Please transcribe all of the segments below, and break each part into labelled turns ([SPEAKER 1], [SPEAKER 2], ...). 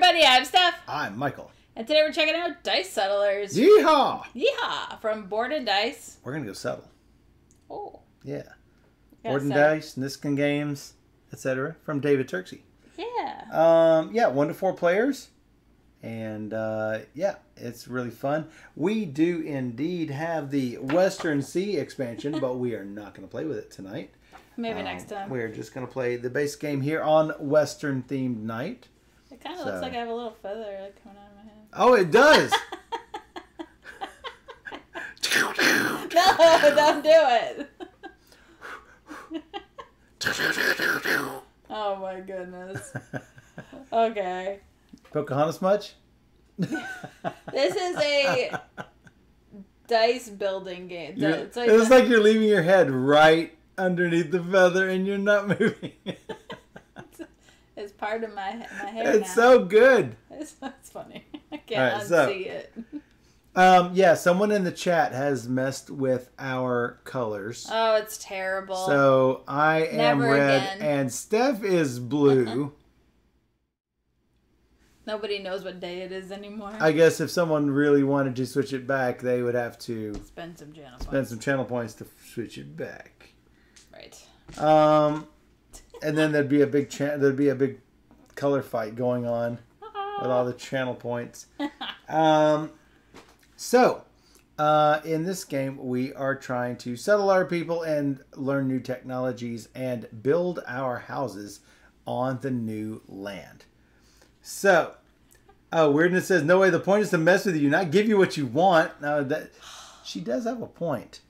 [SPEAKER 1] everybody, I'm Steph.
[SPEAKER 2] I'm Michael.
[SPEAKER 1] And today we're checking out Dice Settlers.
[SPEAKER 2] Yeehaw!
[SPEAKER 1] Yeehaw! From Board and Dice.
[SPEAKER 2] We're going to go settle.
[SPEAKER 1] Oh.
[SPEAKER 2] Yeah. Board and Dice, Niskin Games, etc. From David Turksey.
[SPEAKER 1] Yeah.
[SPEAKER 2] Yeah, 1 to 4 players. And yeah, it's really fun. We do indeed have the Western Sea expansion, but we are not going to play with it tonight.
[SPEAKER 1] Maybe next time.
[SPEAKER 2] We're just going to play the base game here on Western themed night.
[SPEAKER 1] It kind of looks like I have a little feather coming out of my head.
[SPEAKER 2] Oh, it does.
[SPEAKER 1] No, don't do it. Oh my goodness. Okay.
[SPEAKER 2] Pocahontas much?
[SPEAKER 1] This is a dice building game.
[SPEAKER 2] It's like you're leaving your head right underneath the feather and you're not moving.
[SPEAKER 1] It's part of my hair.
[SPEAKER 2] It's so good.
[SPEAKER 1] It's funny. I can't unsee it.
[SPEAKER 2] Yeah, someone in the chat has messed with our colors.
[SPEAKER 1] Oh, it's terrible.
[SPEAKER 2] So I am red and Steph is blue.
[SPEAKER 1] Nobody knows what day it is anymore.
[SPEAKER 2] I guess if someone really wanted to switch it back, they would have to
[SPEAKER 1] spend some channel points to
[SPEAKER 2] switch it back.
[SPEAKER 1] Right.
[SPEAKER 2] And then there'd be a big color fight going on with all the channel points. So in this game, we are trying to settle our people and learn new technologies and build our houses on the new land. So, Weirdness says, no way, the point is to mess with you, not give you what you want. She does have a point.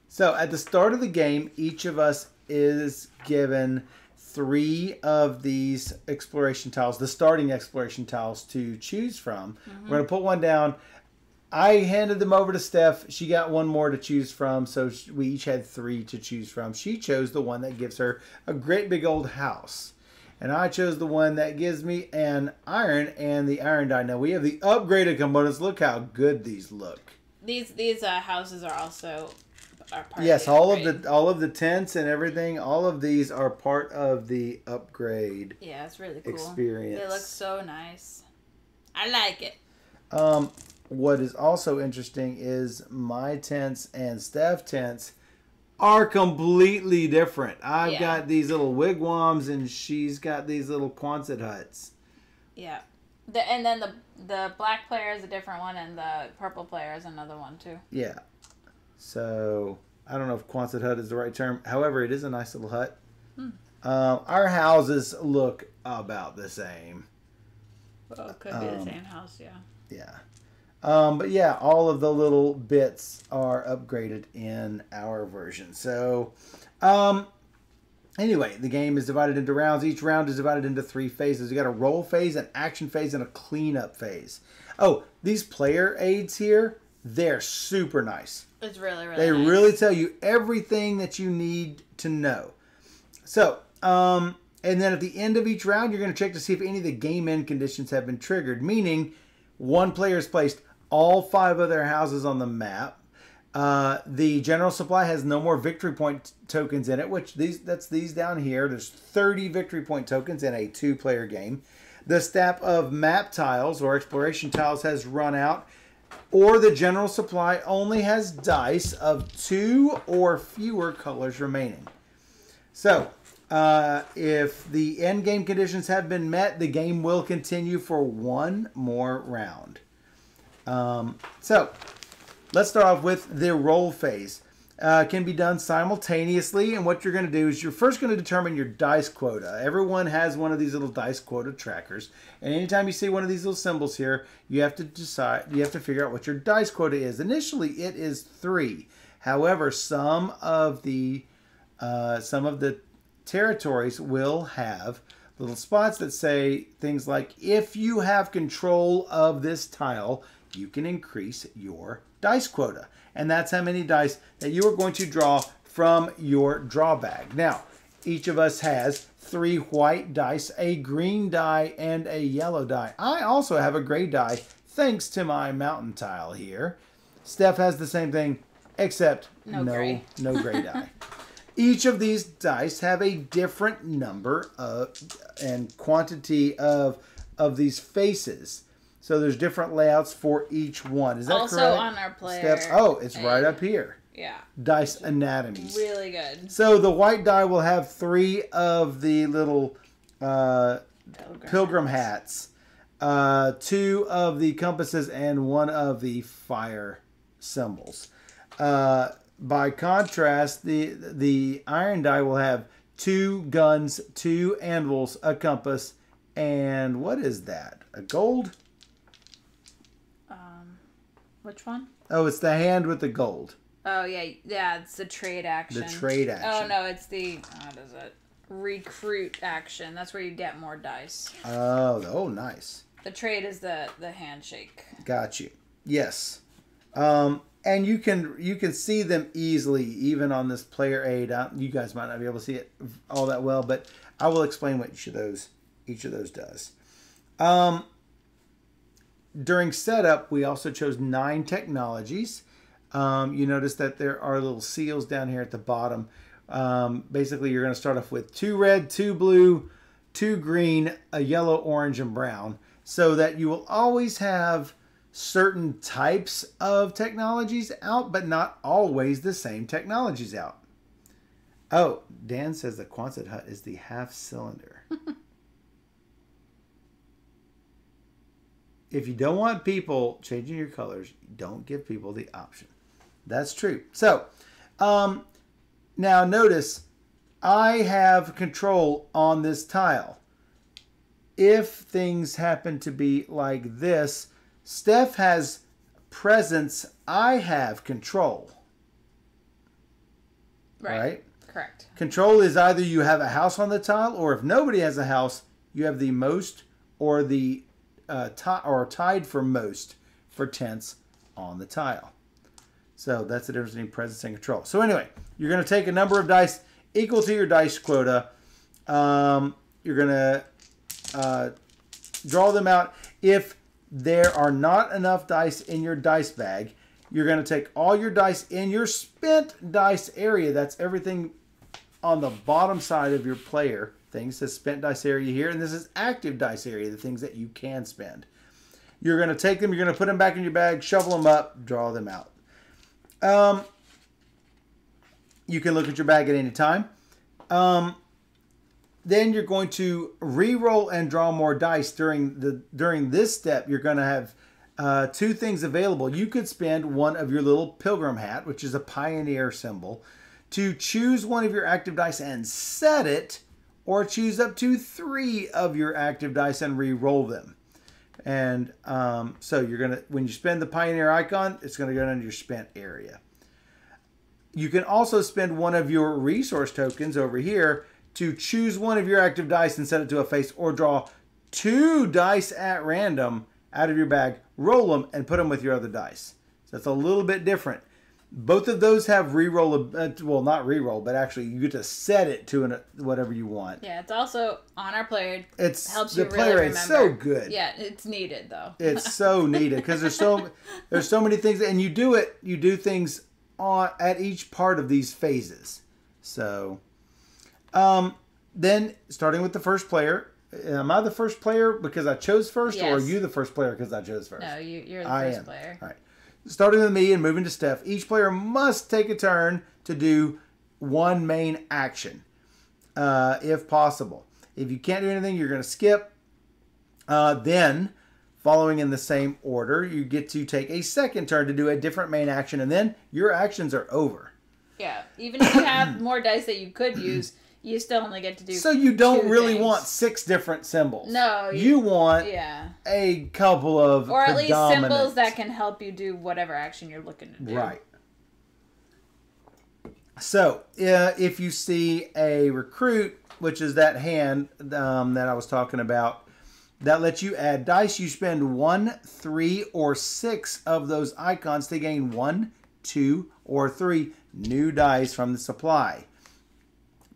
[SPEAKER 2] So, at the start of the game, each of us is given 3 of these exploration tiles, the starting exploration tiles to choose from. We're going to put one down. I handed them over to Steph. She got 1 more to choose from, so we each had 3 to choose from. She chose the one that gives her a great big old house. And I chose the one that gives me an iron and the iron die. Now we have the upgraded components. Look how good these look.
[SPEAKER 1] These houses are also part
[SPEAKER 2] yes,
[SPEAKER 1] of the
[SPEAKER 2] all of the tents and everything. All of these are part of the upgrade.
[SPEAKER 1] Yeah, it's really cool.
[SPEAKER 2] Experience.
[SPEAKER 1] They look so nice. I like it.
[SPEAKER 2] What is also interesting is my tents and Steph tents are completely different. I've got these little wigwams and she's got these little Quonset huts.
[SPEAKER 1] Yeah. And then the black player is a different one and the purple player is another one too.
[SPEAKER 2] Yeah. So, I don't know if Quonset hut is the right term. However, it is a nice little hut. Our houses look about the same.
[SPEAKER 1] Well, it could be the same house, yeah.
[SPEAKER 2] Yeah. But yeah, all of the little bits are upgraded in our version. So, anyway, the game is divided into rounds. Each round is divided into 3 phases. You got a roll phase, an action phase, and a cleanup phase. Oh, these player aids here, they're super nice.
[SPEAKER 1] It's really, really
[SPEAKER 2] They
[SPEAKER 1] nice.
[SPEAKER 2] really tell you everything that you need to know. So, and then at the end of each round, you're going to check to see if any of the game end conditions have been triggered, meaning one player has placed all 5 of their houses on the map. The general supply has no more victory point tokens in it, that's these down here. There's 30 victory point tokens in a 2-player game. The stack of map tiles or exploration tiles has run out, or the general supply only has dice of 2 or fewer colors remaining. So, if the end game conditions have been met, the game will continue for 1 more round. So, let's start off with the roll phase. Can be done simultaneously, and what you're going to do is you're first going to determine your dice quota. Everyone has one of these little dice quota trackers, and anytime you see one of these little symbols here, you have to figure out what your dice quota is. Initially, it is 3. However, some of the territories will have little spots that say things like, if you have control of this tile, you can increase your dice quota. And that's how many dice that you are going to draw from your draw bag. Now, each of us has 3 white dice, a green die, and a yellow die. I also have a gray die, thanks to my mountain tile here. Steph has the same thing, except no gray die. Each of these dice have a different number of and quantity of of these faces. So there's different layouts for each one. Is that
[SPEAKER 1] also
[SPEAKER 2] correct?
[SPEAKER 1] Also on our player.
[SPEAKER 2] Steps? Oh, it's right up here.
[SPEAKER 1] Yeah.
[SPEAKER 2] Dice anatomies.
[SPEAKER 1] Really good.
[SPEAKER 2] So the white die will have 3 of the little pilgrim hats, 2 of the compasses, and 1 of the fire symbols. By contrast, the iron die will have 2 guns, 2 anvils, a compass, and what is that? A gold?
[SPEAKER 1] Which one?
[SPEAKER 2] Oh, it's the hand with the gold.
[SPEAKER 1] Oh, yeah, it's the trade action.
[SPEAKER 2] The trade action.
[SPEAKER 1] Oh, no, it's the, what is it? Recruit action. That's where you get more dice.
[SPEAKER 2] Oh, nice.
[SPEAKER 1] The trade is the handshake.
[SPEAKER 2] Got you. Yes. And you can see them easily, even on this player aid. You guys might not be able to see it all that well, but I will explain what each of those does. During setup, we also chose 9 technologies. You notice that there are little seals down here at the bottom. Basically, you're going to start off with 2 red, 2 blue, 2 green, a yellow, orange, and brown, so that you will always have certain types of technologies out, but not always the same technologies out. Oh, Dan says the Quonset hut is the half cylinder. If you don't want people changing your colors, don't give people the option. That's true. So, now notice I have control on this tile. If things happen to be like this, Steph has presence, I have control. Right?
[SPEAKER 1] Correct.
[SPEAKER 2] Control is either you have a house on the tile, or if nobody has a house, you have the most or the tied for most for tenths on the tile. So that's the difference between presence and control. So anyway, you're going to take a number of dice equal to your dice quota. You're going to draw them out. If there are not enough dice in your dice bag, you're going to take all your dice in your spent dice area. That's everything on the bottom side of your player thing. It says spent dice area here, and this is active dice area, the things that you can spend. You're going to take them, you're going to put them back in your bag, shovel them up, draw them out. You can look at your bag at any time. Then you're going to re-roll and draw more dice during this step. You're going to have 2 things available. You could spend one of your little pilgrim hat, which is a pioneer symbol, to choose one of your active dice and set it, or choose up to 3 of your active dice and re-roll them. And so you're gonna, when you spend the pioneer icon, it's going to go into your spent area. You can also spend one of your resource tokens over here to choose one of your active dice and set it to a face, or draw 2 dice at random out of your bag, roll them, and put them with your other dice. So that's a little bit different. Both of those have re-roll, well, not re-roll, but actually you get to set it to whatever you want.
[SPEAKER 1] Yeah, it's also on our player.
[SPEAKER 2] It
[SPEAKER 1] helps
[SPEAKER 2] the
[SPEAKER 1] you
[SPEAKER 2] player
[SPEAKER 1] really
[SPEAKER 2] aid's
[SPEAKER 1] remember.
[SPEAKER 2] so good.
[SPEAKER 1] Yeah, it's needed though.
[SPEAKER 2] It's so needed because there's so many things, and you do things at each part of these phases. So, then starting with the first player. Am I the first player because I chose first,
[SPEAKER 1] yes.
[SPEAKER 2] or are you the first player because I chose first?
[SPEAKER 1] No, you're the first player.
[SPEAKER 2] All right. Starting with me and moving to Steph, each player must take a turn to do one main action, if possible. If you can't do anything, you're going to skip. Then, following in the same order, you get to take a second turn to do a different main action, and then your actions are over.
[SPEAKER 1] Yeah, even if you have more dice that you could use, you still only get to do.
[SPEAKER 2] So you don't
[SPEAKER 1] 2
[SPEAKER 2] really
[SPEAKER 1] things.
[SPEAKER 2] want 6 different symbols.
[SPEAKER 1] No,
[SPEAKER 2] you want a couple of
[SPEAKER 1] or at least
[SPEAKER 2] predominant
[SPEAKER 1] symbols that can help you do whatever action you're looking to do.
[SPEAKER 2] Right. So if you see a recruit, which is that hand that I was talking about, that lets you add dice. You spend 1, 3, or 6 of those icons to gain 1, 2, or 3 new dice from the supply.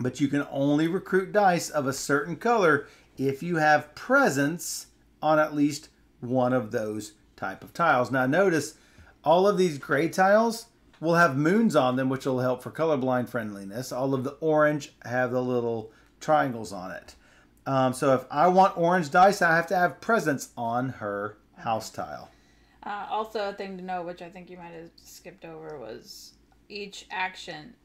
[SPEAKER 2] But you can only recruit dice of a certain color if you have presence on at least one of those type of tiles. Now notice all of these gray tiles will have moons on them, which will help for colorblind friendliness. All of the orange have the little triangles on it. So if I want orange dice, I have to have presence on her house tile.
[SPEAKER 1] Also, a thing to note, which I think you might have skipped over, was each action,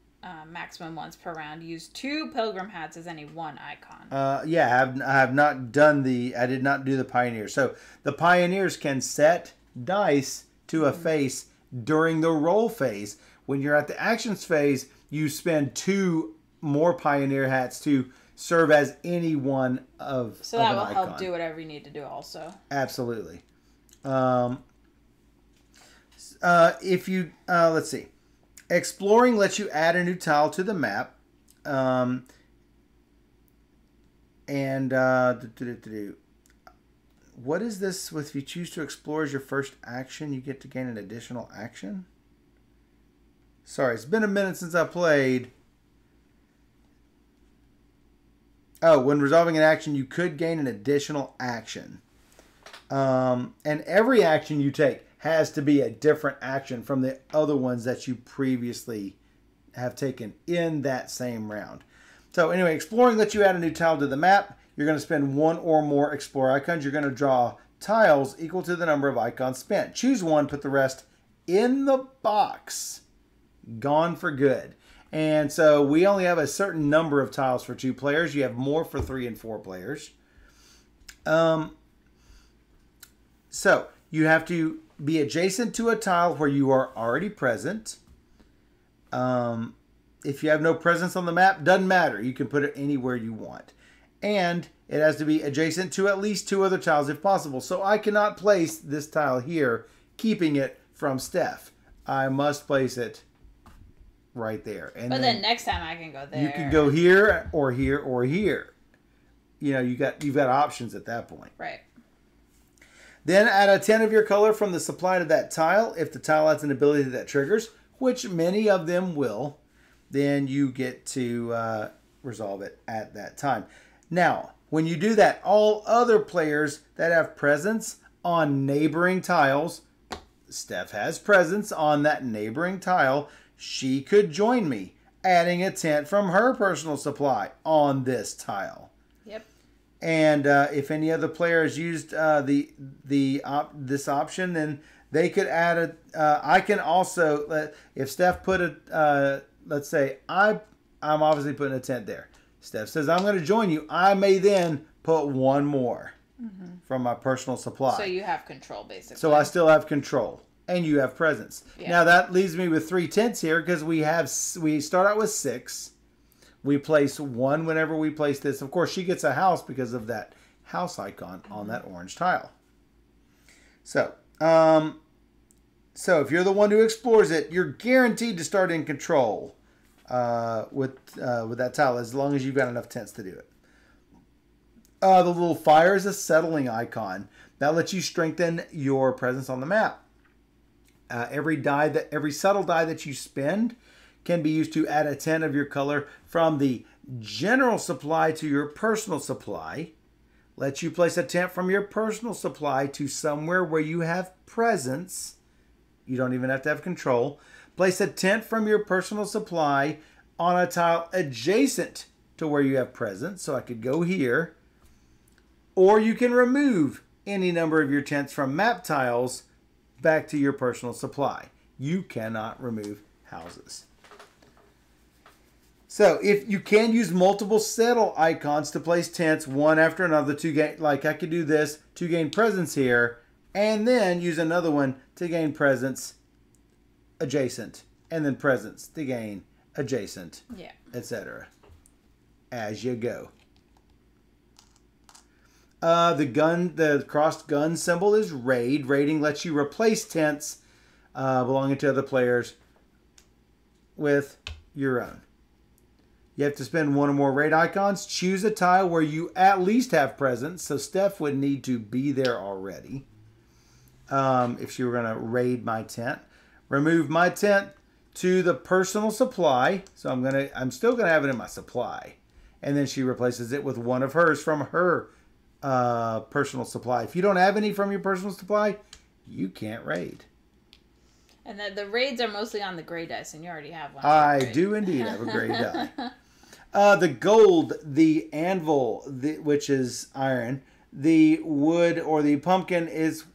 [SPEAKER 1] maximum once per round, use 2 pilgrim hats as any one icon.
[SPEAKER 2] Yeah, I have not done I did not do the pioneers. So the pioneers can set dice to a face during the roll phase. When you're at the actions phase, you spend 2 more pioneer hats to serve as any one of
[SPEAKER 1] So that will
[SPEAKER 2] an
[SPEAKER 1] help
[SPEAKER 2] icon.
[SPEAKER 1] do whatever you need to do also.
[SPEAKER 2] Absolutely. If you, let's see. Exploring lets you add a new tile to the map. What is this? If you choose to explore as your first action, you get to gain an additional action? Sorry, it's been a minute since I played. Oh, when resolving an action, you could gain an additional action. And every action you take has to be a different action from the other ones that you previously have taken in that same round. So anyway, exploring lets you add a new tile to the map. You're going to spend 1 or more explore icons. You're going to draw tiles equal to the number of icons spent. Choose one, put the rest in the box. Gone for good. And so we only have a certain number of tiles for 2 players. You have more for 3 and 4 players. So you have to be adjacent to a tile where you are already present. If you have no presence on the map, doesn't matter. You can put it anywhere you want. And it has to be adjacent to at least 2 other tiles if possible. So I cannot place this tile here, keeping it from Steph. I must place it right there. And
[SPEAKER 1] but then next time I can go there.
[SPEAKER 2] You can go here or here or here. You know, you've got options at that point.
[SPEAKER 1] Right.
[SPEAKER 2] Then add a 10 of your color from the supply to that tile. If the tile has an ability that triggers, which many of them will, then you get to resolve it at that time. Now, when you do that, all other players that have presence on neighboring tiles, Steph has presence on that neighboring tile, she could join me, adding a tent from her personal supply on this tile.
[SPEAKER 1] Yep.
[SPEAKER 2] And if any other player has used this option, then they could add I can also, if Steph put let's say I'm obviously putting a tent there. Steph says, I'm going to join you. I may then put 1 more from my personal supply.
[SPEAKER 1] So you have control, basically.
[SPEAKER 2] So I still have control. And you have presence. Yeah. Now that leaves me with 3 tents here because we start out with 6. We place 1 whenever we place this. Of course, she gets a house because of that house icon on that orange tile. So, if you're the one who explores it, you're guaranteed to start in control with that tile as long as you've got enough tents to do it. The little fire is a settling icon that lets you strengthen your presence on the map. Every subtle die that you spend can be used to add a 10 of your color from the general supply to your personal supply. Let you place a tent from your personal supply to somewhere where you have presence. You don't even have to have control. Place a tent from your personal supply on a tile adjacent to where you have presence. So I could go here. Or you can remove any number of your tents from map tiles back to your personal supply. You cannot remove houses. So if you can use multiple settle icons to place tents one after another to gain, like I could do this to gain presence here, and then use another one to gain presence adjacent, and then presence to gain adjacent, etc. As you go. The crossed gun symbol is raid. Raiding lets you replace tents belonging to other players with your own. You have to spend 1 or more raid icons. Choose a tile where you at least have presence. So Steph would need to be there already if she were going to raid my tent. Remove my tent to the personal supply. So I'm still going to have it in my supply. And then she replaces it with 1 of hers from her personal supply. If you don't have any from your personal supply, you can't raid.
[SPEAKER 1] And the raids are mostly on the gray dice, and you already have one.
[SPEAKER 2] I do indeed have a gray die. The gold, the anvil, which is iron, the wood or the pumpkin is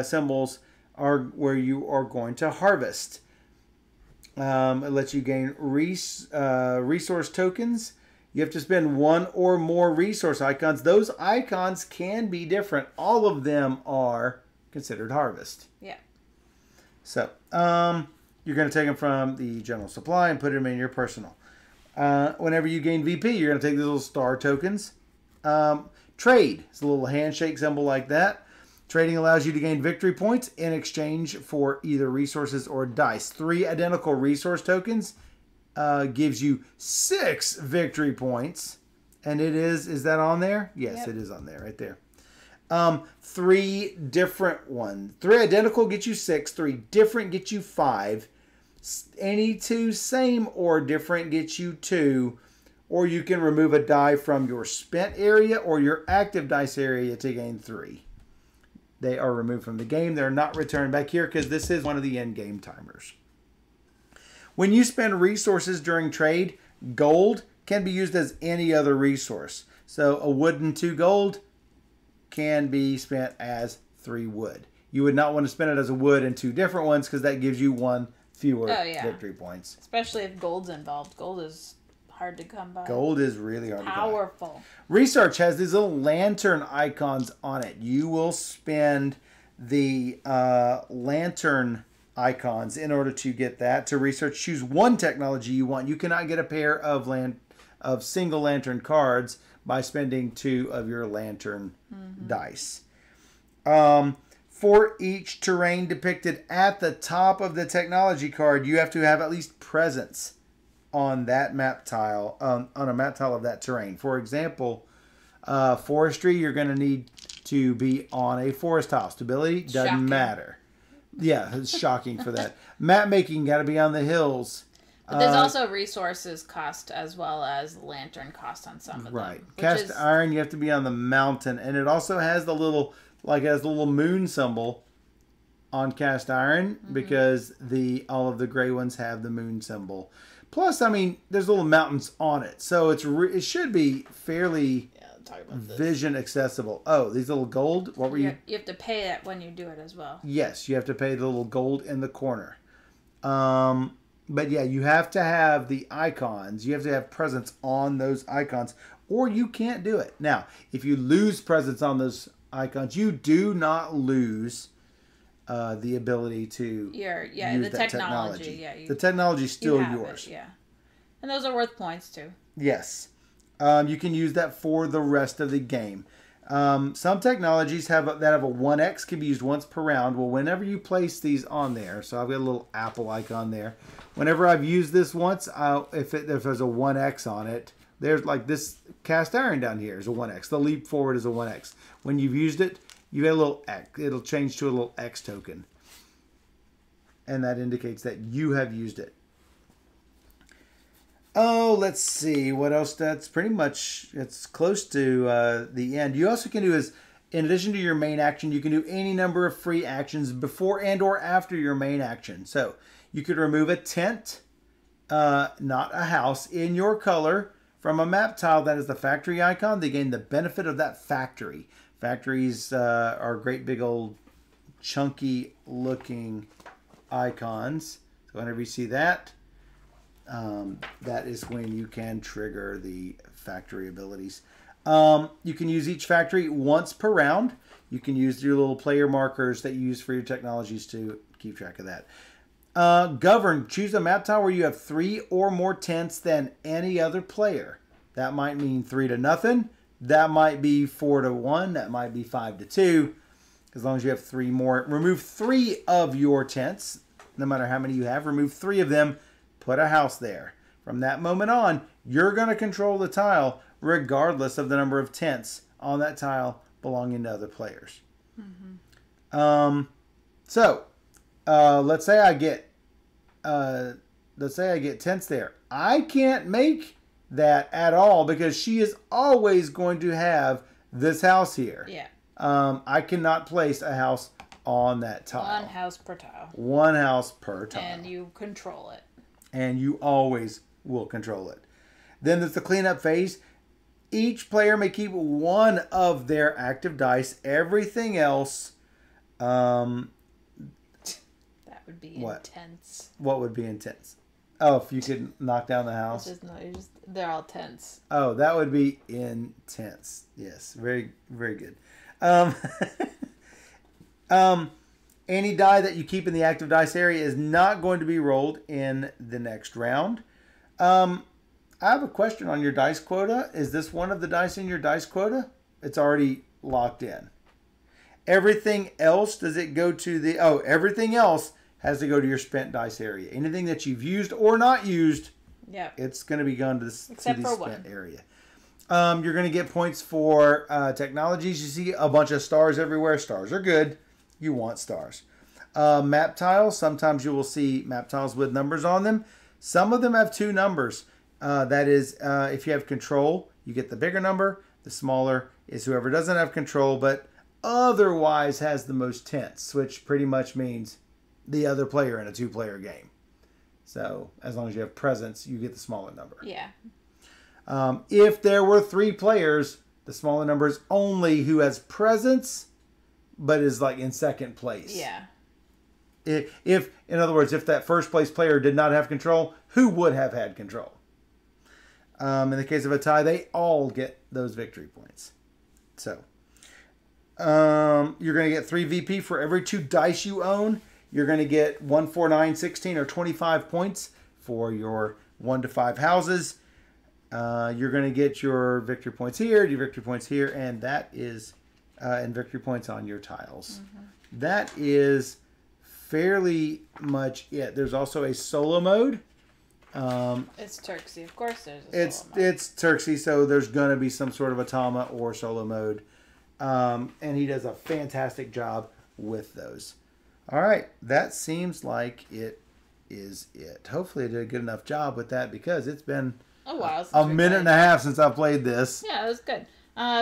[SPEAKER 2] symbols are where you are going to harvest. It lets you gain resource tokens. You have to spend one or more resource icons. Those icons can be different. All of them are considered harvest.
[SPEAKER 1] Yeah.
[SPEAKER 2] So, you're going to take them from the general supply and put them in your personal. Whenever you gain VP, you're going to take these little star tokens. Trade. It's a little handshake symbol like that. Trading allows you to gain victory points in exchange for either resources or dice. 3 identical resource tokens gives you 6 victory points. And is that on there? Yes, yep. It is on there, right there. 3 different ones. 3 identical get you 6. 3 different get you 5. Any 2 same or different get you 2. Or you can remove a die from your spent area or your active dice area to gain 3. They are removed from the game. They're not returned back here because this is one of the end game timers. When you spend resources during trade, gold can be used as any other resource. So a wood and 2 gold can be spent as 3 wood. You would not want to spend it as a wood and 2 different ones because that gives you 1 fewer victory points.
[SPEAKER 1] Especially if gold's involved. Gold is hard to come by.
[SPEAKER 2] Gold is really hard to come by.
[SPEAKER 1] Powerful.
[SPEAKER 2] Research has these little lantern icons on it. You will spend the lantern icons in order to get that. To research, choose one technology you want. You cannot get a pair of single lantern cards by spending 2 of your lantern dice. For each terrain depicted at the top of the technology card, you have to have at least presence on that map tile, on a map tile of that terrain. For example, forestry, you're going to need to be on a forest tile. Stability doesn't matter. Yeah, it's shocking for that. Map making, got to be on the hills.
[SPEAKER 1] But there's also resources cost as well as lantern cost on some of them.
[SPEAKER 2] Right. Cast iron, you have to be on the mountain. And it also has the little, has the little moon symbol on cast iron because all of the gray ones have the moon symbol. Plus, I mean, there's little mountains on it. So it should be fairly vision accessible. Oh, these little gold? What were you?
[SPEAKER 1] You have to pay it when you do it as well.
[SPEAKER 2] Yes, you have to pay the little gold in the corner. But yeah, you have to have the icons. You have to have presence on those icons or you can't do it. Now, if you lose presence on those icons, you do not lose the ability to use the technology. Yeah, the technology is still yours.
[SPEAKER 1] And those are worth points too.
[SPEAKER 2] Yes. You can use that for the rest of the game. Some technologies that have a 1x can be used once per round. Well, whenever you place these on there, so I've got a little apple icon there. Whenever I've used this once, if there's a 1x on it, there's like this cast iron down here is a 1x. The leap forward is a 1x. When you've used it, you get a little X. It'll change to a little X token. And that indicates that you have used it. Oh, let's see. What else? That's pretty much, it's close to the end. You also can do is, in addition to your main action, you can do any number of free actions before and or after your main action. So you could remove a tent, not a house, in your color from a map tile that is the factory icon. They gain the benefit of that factory. Factories are great big old chunky looking icons. So whenever you see that, that is when you can trigger the factory abilities. You can use each factory once per round. You can use your little player markers that you use for your technologies to keep track of that. Govern. Choose a map tile where you have 3 or more tents than any other player. That might mean 3-0. That might be 4-1. That might be 5-2. As long as you have 3 more. Remove 3 of your tents. No matter how many you have, remove 3 of them. Put a house there. From that moment on, you're going to control the tile regardless of the number of tents on that tile belonging to other players. So, let's say I get tents there. I can't make that at all because she is always going to have this house here.
[SPEAKER 1] Yeah.
[SPEAKER 2] I cannot place a house on that tile.
[SPEAKER 1] 1 house per tile.
[SPEAKER 2] 1 house per tile.
[SPEAKER 1] And you control it.
[SPEAKER 2] And you always will control it. Then there's the cleanup phase. Each player may keep one of their active dice. Everything else,
[SPEAKER 1] that would be intense.
[SPEAKER 2] What would be intense? Oh, if you could knock down the house.
[SPEAKER 1] They're all tense.
[SPEAKER 2] Oh, that would be intense. Yes, very, very good. Any die that you keep in the active dice area is not going to be rolled in the next round. I have a question on your dice quota. Is this one of the dice in your dice quota? It's already locked in. Everything else, does it go to the... Oh, everything else has to go to your spent dice area. Anything that you've used or not used, it's going to be gone to the spent area. You're going to get points for technologies. You see a bunch of stars everywhere. Stars are good. You want stars. Map tiles. Sometimes you will see map tiles with numbers on them. Some of them have 2 numbers. That is, if you have control, you get the bigger number. The smaller is whoever doesn't have control, but otherwise has the most tense, which pretty much means the other player in a 2-player game. So as long as you have presence, you get the smaller number.
[SPEAKER 1] Yeah.
[SPEAKER 2] If there were 3 players, the smaller number is only who has presence, but is like in second place.
[SPEAKER 1] Yeah.
[SPEAKER 2] If in other words, if that first place player did not have control, who would have had control? In the case of a tie, they all get those victory points. So, you're going to get 3 VP for every 2 dice you own. You're going to get 1, 4, 9, 16, or 25 points for your 1 to 5 houses. You're going to get your victory points here, your victory points here, and that is, and victory points on your tiles. Mm-hmm. That is fairly much it. There's also a solo mode.
[SPEAKER 1] It's Turksy, of course. There's a solo mode.
[SPEAKER 2] It's Turksy, so there's gonna be some sort of Atama or solo mode, and he does a fantastic job with those. All right, that seems like it is it. Hopefully, I did a good enough job with that because it's been
[SPEAKER 1] a while,
[SPEAKER 2] a minute and a half since I played this.
[SPEAKER 1] Yeah, it was good.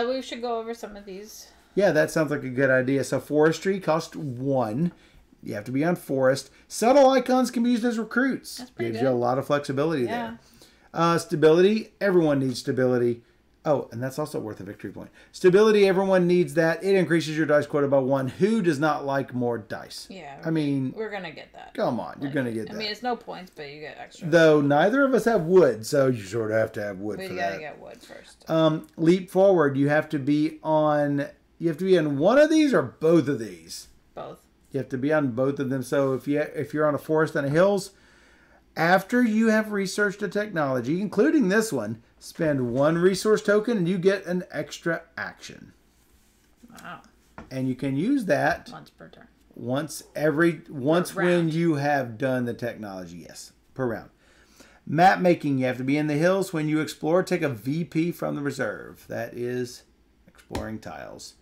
[SPEAKER 1] We should go over some of these.
[SPEAKER 2] Yeah, that sounds like a good idea. So forestry costs 1. You have to be on forest. Subtle icons can be used as recruits.
[SPEAKER 1] That's pretty
[SPEAKER 2] Gives
[SPEAKER 1] good.
[SPEAKER 2] you a lot of flexibility there. Stability. Everyone needs stability. Oh, and that's also worth a victory point. Stability. Everyone needs that. It increases your dice quota by 1. Who does not like more dice?
[SPEAKER 1] Yeah.
[SPEAKER 2] I mean,
[SPEAKER 1] we're going to get that.
[SPEAKER 2] Come on. You're going to get that.
[SPEAKER 1] I mean, it's no points, but you get extra.
[SPEAKER 2] Though neither of us have wood, so you sort of have to have wood for that.
[SPEAKER 1] We got to get wood first.
[SPEAKER 2] Leap forward. You have to be on... You have to be on one of these or both of these?
[SPEAKER 1] Both.
[SPEAKER 2] You have to be on both of them. So if you're on a forest and a hills, after you have researched a technology, including this one, spend 1 resource token and you get an extra action.
[SPEAKER 1] Wow.
[SPEAKER 2] And you can use that
[SPEAKER 1] once per turn.
[SPEAKER 2] Once when you have done the technology, yes, per round. Map making, you have to be in the hills. When you explore, take a VP from the reserve. That is exploring tiles.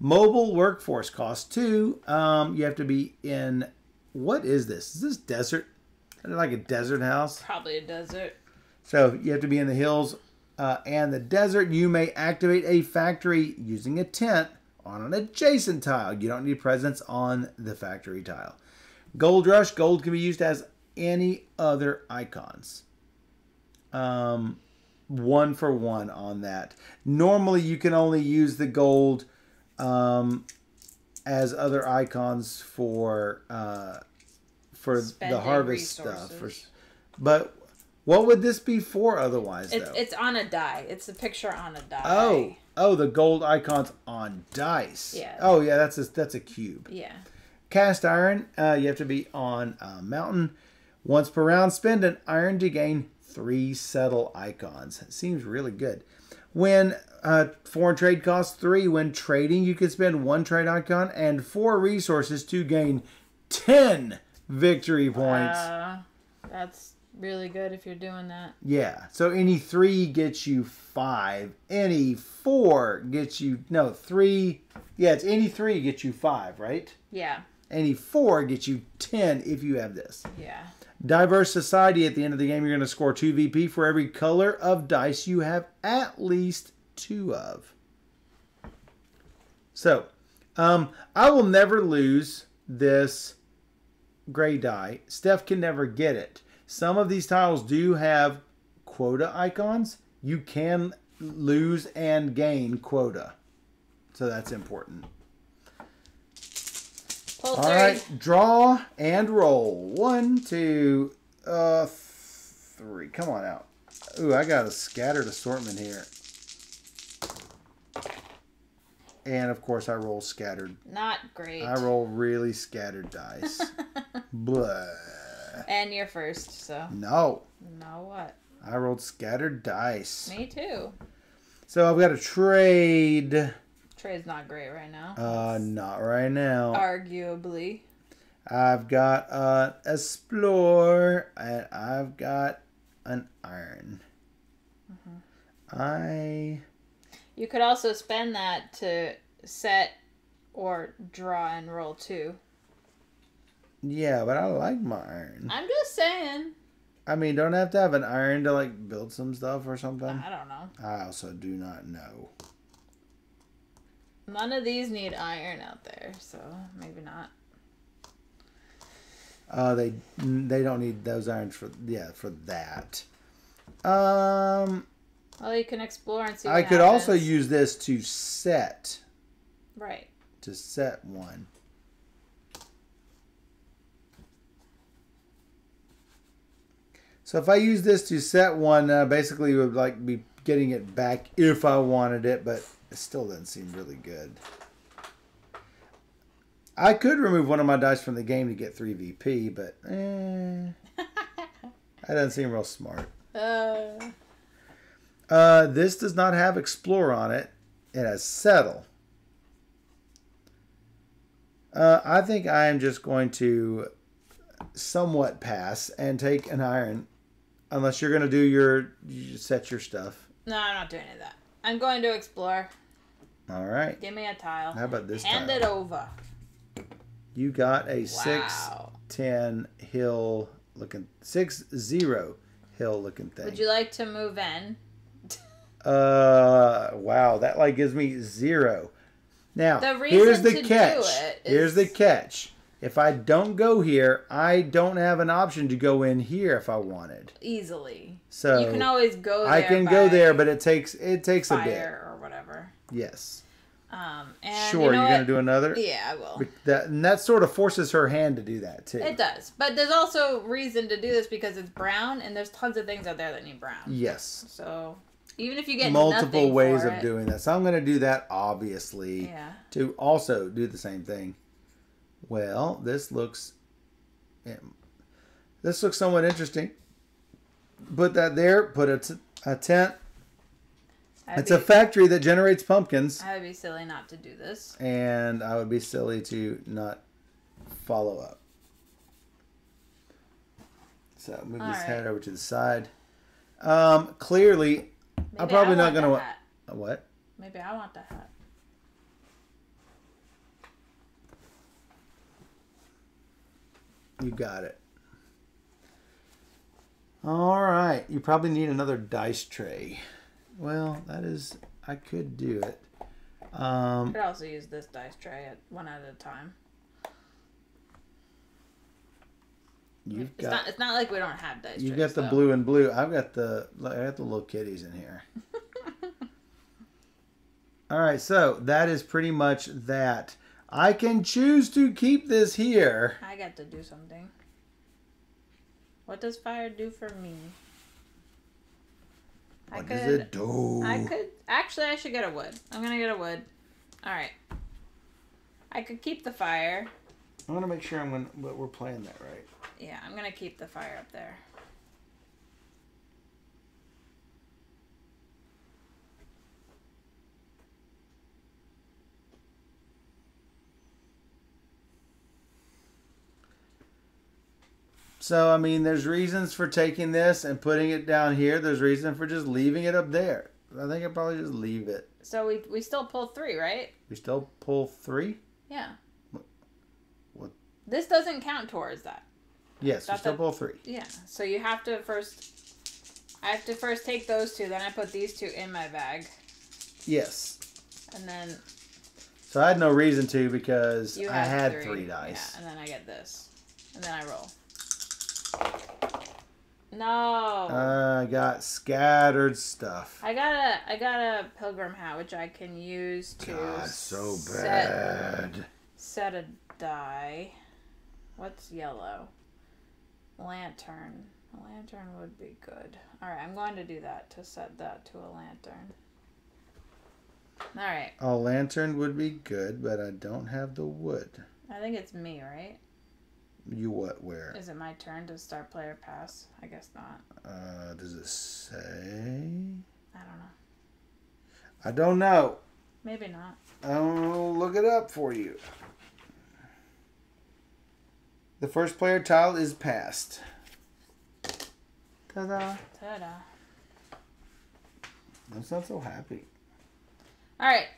[SPEAKER 2] Mobile workforce costs 2. You have to be in... What is this? Is this desert? Like a desert house?
[SPEAKER 1] Probably a desert.
[SPEAKER 2] So you have to be in the hills and the desert. You may activate a factory using a tent on an adjacent tile. You don't need presence on the factory tile. Gold rush. Gold can be used as any other icons. 1 for 1 on that. Normally you can only use the gold... as other icons for the harvest stuff. But what would this be for otherwise, though?
[SPEAKER 1] It's on a die. It's a picture on a die.
[SPEAKER 2] Oh, the gold icons on dice.
[SPEAKER 1] Yeah.
[SPEAKER 2] Oh, yeah, that's a cube.
[SPEAKER 1] Yeah.
[SPEAKER 2] Cast iron, you have to be on a mountain. Once per round, spend an iron to gain 3 settle icons. It seems really good. When foreign trade costs 3, when trading, you can spend 1 trade icon and 4 resources to gain 10 victory points.
[SPEAKER 1] That's really good if you're doing that.
[SPEAKER 2] Yeah. So any 3 gets you 5. Any 4 gets you... No, 3... Yeah, it's any 3 gets you 5, right?
[SPEAKER 1] Yeah.
[SPEAKER 2] Any 4 gets you 10 if you have this.
[SPEAKER 1] Yeah.
[SPEAKER 2] Diverse society. At the end of the game, you're going to score 2 VP for every color of dice you have at least 2 of. So, I will never lose this gray die. Steph can never get it. Some of these tiles do have quota icons, you can lose and gain quota. So that's important.
[SPEAKER 1] Pull
[SPEAKER 2] All
[SPEAKER 1] 3.
[SPEAKER 2] right, draw and roll. 1, 2, 3. Come on out. Ooh, I got a scattered assortment here. And, of course, I roll scattered.
[SPEAKER 1] Not great.
[SPEAKER 2] I roll really scattered dice. Blah.
[SPEAKER 1] And you're first, so.
[SPEAKER 2] No.
[SPEAKER 1] No what?
[SPEAKER 2] I rolled scattered dice.
[SPEAKER 1] Me too.
[SPEAKER 2] So I've got a trade.
[SPEAKER 1] Trade's not great right now.
[SPEAKER 2] Not right now.
[SPEAKER 1] Arguably.
[SPEAKER 2] I've got explore, and I've got an iron.
[SPEAKER 1] You could also spend that to set or draw and roll too.
[SPEAKER 2] Yeah, but I like my iron.
[SPEAKER 1] I'm just saying.
[SPEAKER 2] I mean, don't I have to have an iron to like build some stuff or something?
[SPEAKER 1] I don't know.
[SPEAKER 2] I also do not know.
[SPEAKER 1] None of these need iron out there, so maybe not.
[SPEAKER 2] They don't need those irons for that. Well,
[SPEAKER 1] you can explore and see.
[SPEAKER 2] I could also use this to set.
[SPEAKER 1] Right.
[SPEAKER 2] To set one. So if I use this to set one, basically would like be getting it back if I wanted it, but it still doesn't seem really good. I could remove one of my dice from the game to get 3 VP, but that doesn't seem real smart. This does not have Explore on it. It has Settle. I think I am just going to somewhat pass and take an iron. Unless you're going to do you set your stuff.
[SPEAKER 1] No, I'm not doing any of that. I'm going to explore.
[SPEAKER 2] All right.
[SPEAKER 1] Give me a tile.
[SPEAKER 2] How about this
[SPEAKER 1] Hand
[SPEAKER 2] tile?
[SPEAKER 1] it over.
[SPEAKER 2] You got a 6-10 hill looking 6-0 hill looking thing.
[SPEAKER 1] Would you like to move in?
[SPEAKER 2] Wow, that like gives me 0. Now, here's the catch. Here's the catch. If I don't go here, I don't have an option to go in here if I wanted.
[SPEAKER 1] Easily.
[SPEAKER 2] So
[SPEAKER 1] you can always go there.
[SPEAKER 2] I can go there, but it takes a bit.
[SPEAKER 1] Or whatever.
[SPEAKER 2] Yes.
[SPEAKER 1] And
[SPEAKER 2] sure, you're going to do another?
[SPEAKER 1] Yeah, I will.
[SPEAKER 2] That sort of forces her hand to do that, too.
[SPEAKER 1] It does. But there's also reason to do this because it's brown, and there's tons of things out there that need brown.
[SPEAKER 2] Yes.
[SPEAKER 1] So even if you get
[SPEAKER 2] multiple ways of doing that. So I'm going to do that, obviously,
[SPEAKER 1] yeah,
[SPEAKER 2] to also do the same thing. Well, this looks somewhat interesting. Put that there. Put a tent. It's a factory that generates pumpkins.
[SPEAKER 1] I would be silly not to do this.
[SPEAKER 2] And I would be silly to not follow up. So move this head over to the side. Clearly,
[SPEAKER 1] maybe
[SPEAKER 2] I'm probably not going
[SPEAKER 1] to...
[SPEAKER 2] What?
[SPEAKER 1] Maybe I want the hat.
[SPEAKER 2] You got it. All right. You probably need another dice tray. Well, I could do it.
[SPEAKER 1] I could also use this dice tray one at a time. It's not like we don't have dice trays.
[SPEAKER 2] You got the blue and blue. I got the little kitties in here. All right, so that is pretty much that. I can choose to keep this here.
[SPEAKER 1] I got to do something. What does fire do for me?
[SPEAKER 2] What does it do?
[SPEAKER 1] Actually, I should get a wood. I'm going to get a wood. All right. I could keep the fire.
[SPEAKER 2] I want to make sure we're playing that right.
[SPEAKER 1] Yeah, I'm going to keep the fire up there.
[SPEAKER 2] So, I mean, there's reasons for taking this and putting it down here. There's reason for just leaving it up there. I think I'd probably just leave it.
[SPEAKER 1] So we still pull 3, right?
[SPEAKER 2] We still pull 3?
[SPEAKER 1] Yeah.
[SPEAKER 2] What?
[SPEAKER 1] This doesn't count towards that.
[SPEAKER 2] Yes, we still pull 3.
[SPEAKER 1] Yeah. So you have to first... I have to first take those 2, then I put these 2 in my bag.
[SPEAKER 2] Yes.
[SPEAKER 1] And then...
[SPEAKER 2] So I had no reason to because I had 3 dice.
[SPEAKER 1] Yeah, and then I get this. And then I roll. No.
[SPEAKER 2] I got scattered stuff.
[SPEAKER 1] I got a pilgrim hat which I can use to
[SPEAKER 2] so bad.
[SPEAKER 1] Set a die. What's yellow? Lantern. A lantern would be good. Alright, I'm going to do that to set that to a lantern. Alright.
[SPEAKER 2] A lantern would be good, but I don't have the wood.
[SPEAKER 1] I think it's me, right?
[SPEAKER 2] You what, where?
[SPEAKER 1] Is it my turn to start player pass? I guess not.
[SPEAKER 2] Does it say?
[SPEAKER 1] I don't know.
[SPEAKER 2] I don't know.
[SPEAKER 1] Maybe not.
[SPEAKER 2] I'll look it up for you. The first player tile is passed. Ta-da.
[SPEAKER 1] Ta-da.
[SPEAKER 2] I'm not so happy.
[SPEAKER 1] Alright.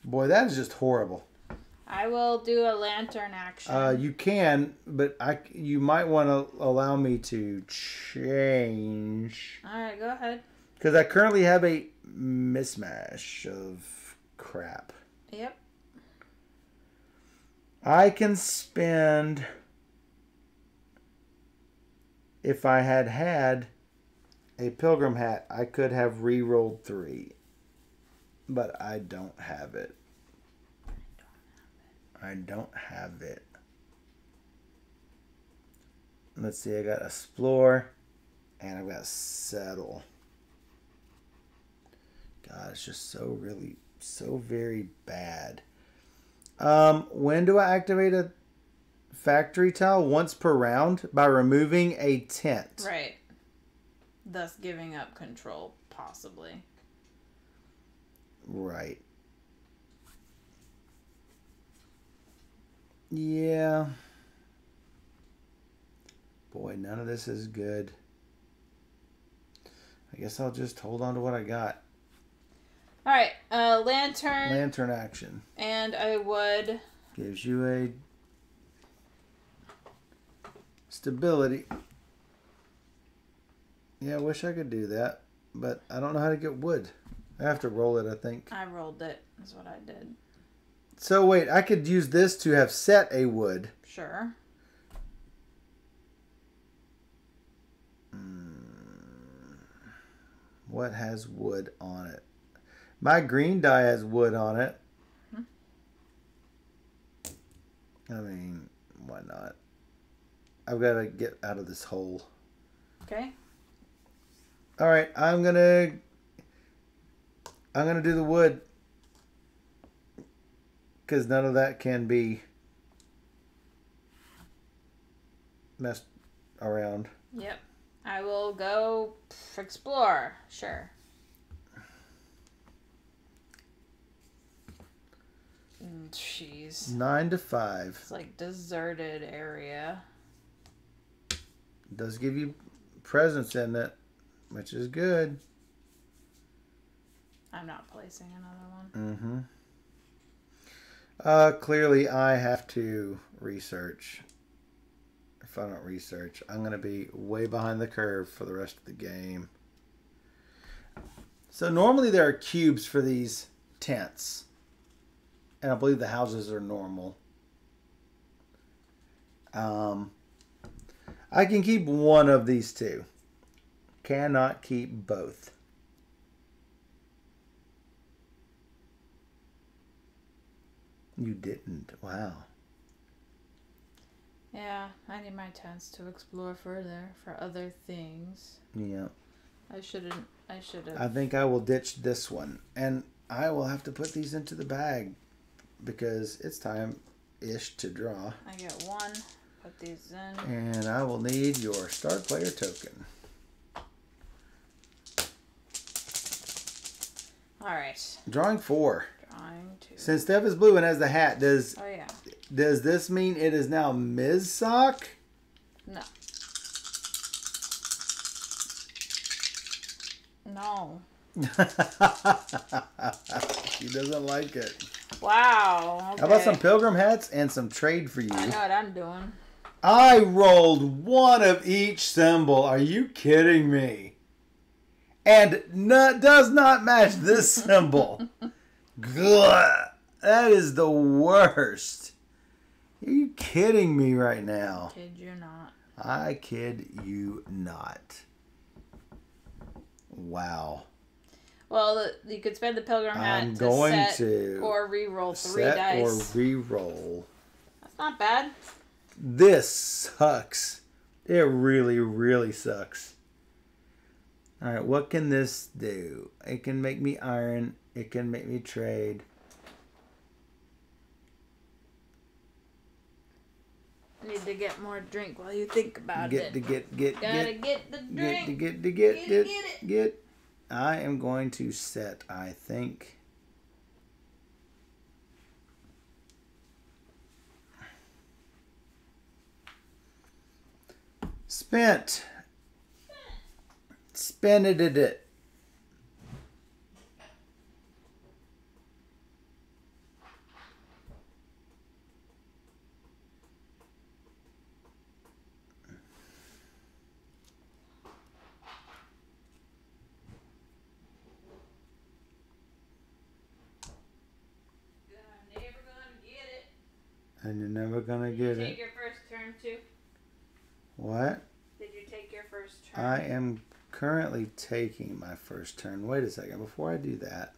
[SPEAKER 2] Boy, that is just horrible.
[SPEAKER 1] I will do a lantern action.
[SPEAKER 2] You can, but you might want to allow me to change.
[SPEAKER 1] Alright, go ahead.
[SPEAKER 2] Because I currently have a mismatch of crap.
[SPEAKER 1] Yep.
[SPEAKER 2] I can spend... If I had a pilgrim hat, I could have re-rolled 3. But I don't have it. I don't have it. Let's see, I got explore and I've got settle. God, it's just so very bad. When do I activate a factory tile? Once per round by removing a tent.
[SPEAKER 1] Right. Thus giving up control, possibly.
[SPEAKER 2] Right. Yeah. Boy, none of this is good. I guess I'll just hold on to what I got.
[SPEAKER 1] Alright, lantern.
[SPEAKER 2] Lantern action.
[SPEAKER 1] And I would...
[SPEAKER 2] Gives you a stability. Yeah, I wish I could do that, but I don't know how to get wood. I have to roll it, I think.
[SPEAKER 1] I rolled it, is what I did.
[SPEAKER 2] So wait, I could use this to have set a wood.
[SPEAKER 1] Sure.
[SPEAKER 2] What has wood on it? My green die has wood on it. I mean, why not? I've got to get out of this hole.
[SPEAKER 1] Okay.
[SPEAKER 2] All right, I'm gonna do the wood because none of that can be messed around.
[SPEAKER 1] Yep. I will go explore. Sure. Jeez.
[SPEAKER 2] 9 to 5.
[SPEAKER 1] It's like deserted area.
[SPEAKER 2] It does give you presence in it, which is good.
[SPEAKER 1] I'm not placing another one.
[SPEAKER 2] Clearly I have to research. If I don't research, I'm going to be way behind the curve for the rest of the game. So normally there are cubes for these tents. And I believe the houses are normal. I can keep one of these two. Cannot keep both. You didn't. Wow.
[SPEAKER 1] Yeah, I need my tents to explore further for other things.
[SPEAKER 2] Yeah.
[SPEAKER 1] I should have.
[SPEAKER 2] I think I will ditch this one. And I will have to put these into the bag because it's time-ish to draw.
[SPEAKER 1] I get one. Put these in.
[SPEAKER 2] And I will need your start player token.
[SPEAKER 1] All right.
[SPEAKER 2] Drawing 4.
[SPEAKER 1] Drawing 2.
[SPEAKER 2] Since Steph is blue and has the hat, does this mean it is now Ms. Sock?
[SPEAKER 1] No. No.
[SPEAKER 2] She doesn't like it.
[SPEAKER 1] Wow. Okay.
[SPEAKER 2] How about some pilgrim hats and some trade for you?
[SPEAKER 1] I know what I'm doing.
[SPEAKER 2] I rolled one of each symbol. Are you kidding me? And does not match this symbol. Gah, that is the worst. Are you kidding me right now?
[SPEAKER 1] Kid you not.
[SPEAKER 2] I kid you not. Wow.
[SPEAKER 1] Well, you could spend the pilgrim hat
[SPEAKER 2] I'm
[SPEAKER 1] to
[SPEAKER 2] going
[SPEAKER 1] set
[SPEAKER 2] to
[SPEAKER 1] or re-roll 3
[SPEAKER 2] set
[SPEAKER 1] dice.
[SPEAKER 2] or re-roll.
[SPEAKER 1] That's not bad.
[SPEAKER 2] This sucks. It really, really sucks. All right, what can this do? It can make me iron. It can make me trade.
[SPEAKER 1] I need to get more drink while you think about it.
[SPEAKER 2] Gotta get
[SPEAKER 1] the drink.
[SPEAKER 2] Get. I am going to set, I think. Spent. Spend it. And you're never gonna get it.
[SPEAKER 1] Did you take your first turn too?
[SPEAKER 2] What?
[SPEAKER 1] Did you take your first turn?
[SPEAKER 2] I am currently taking my first turn. Wait a second. Before I do that.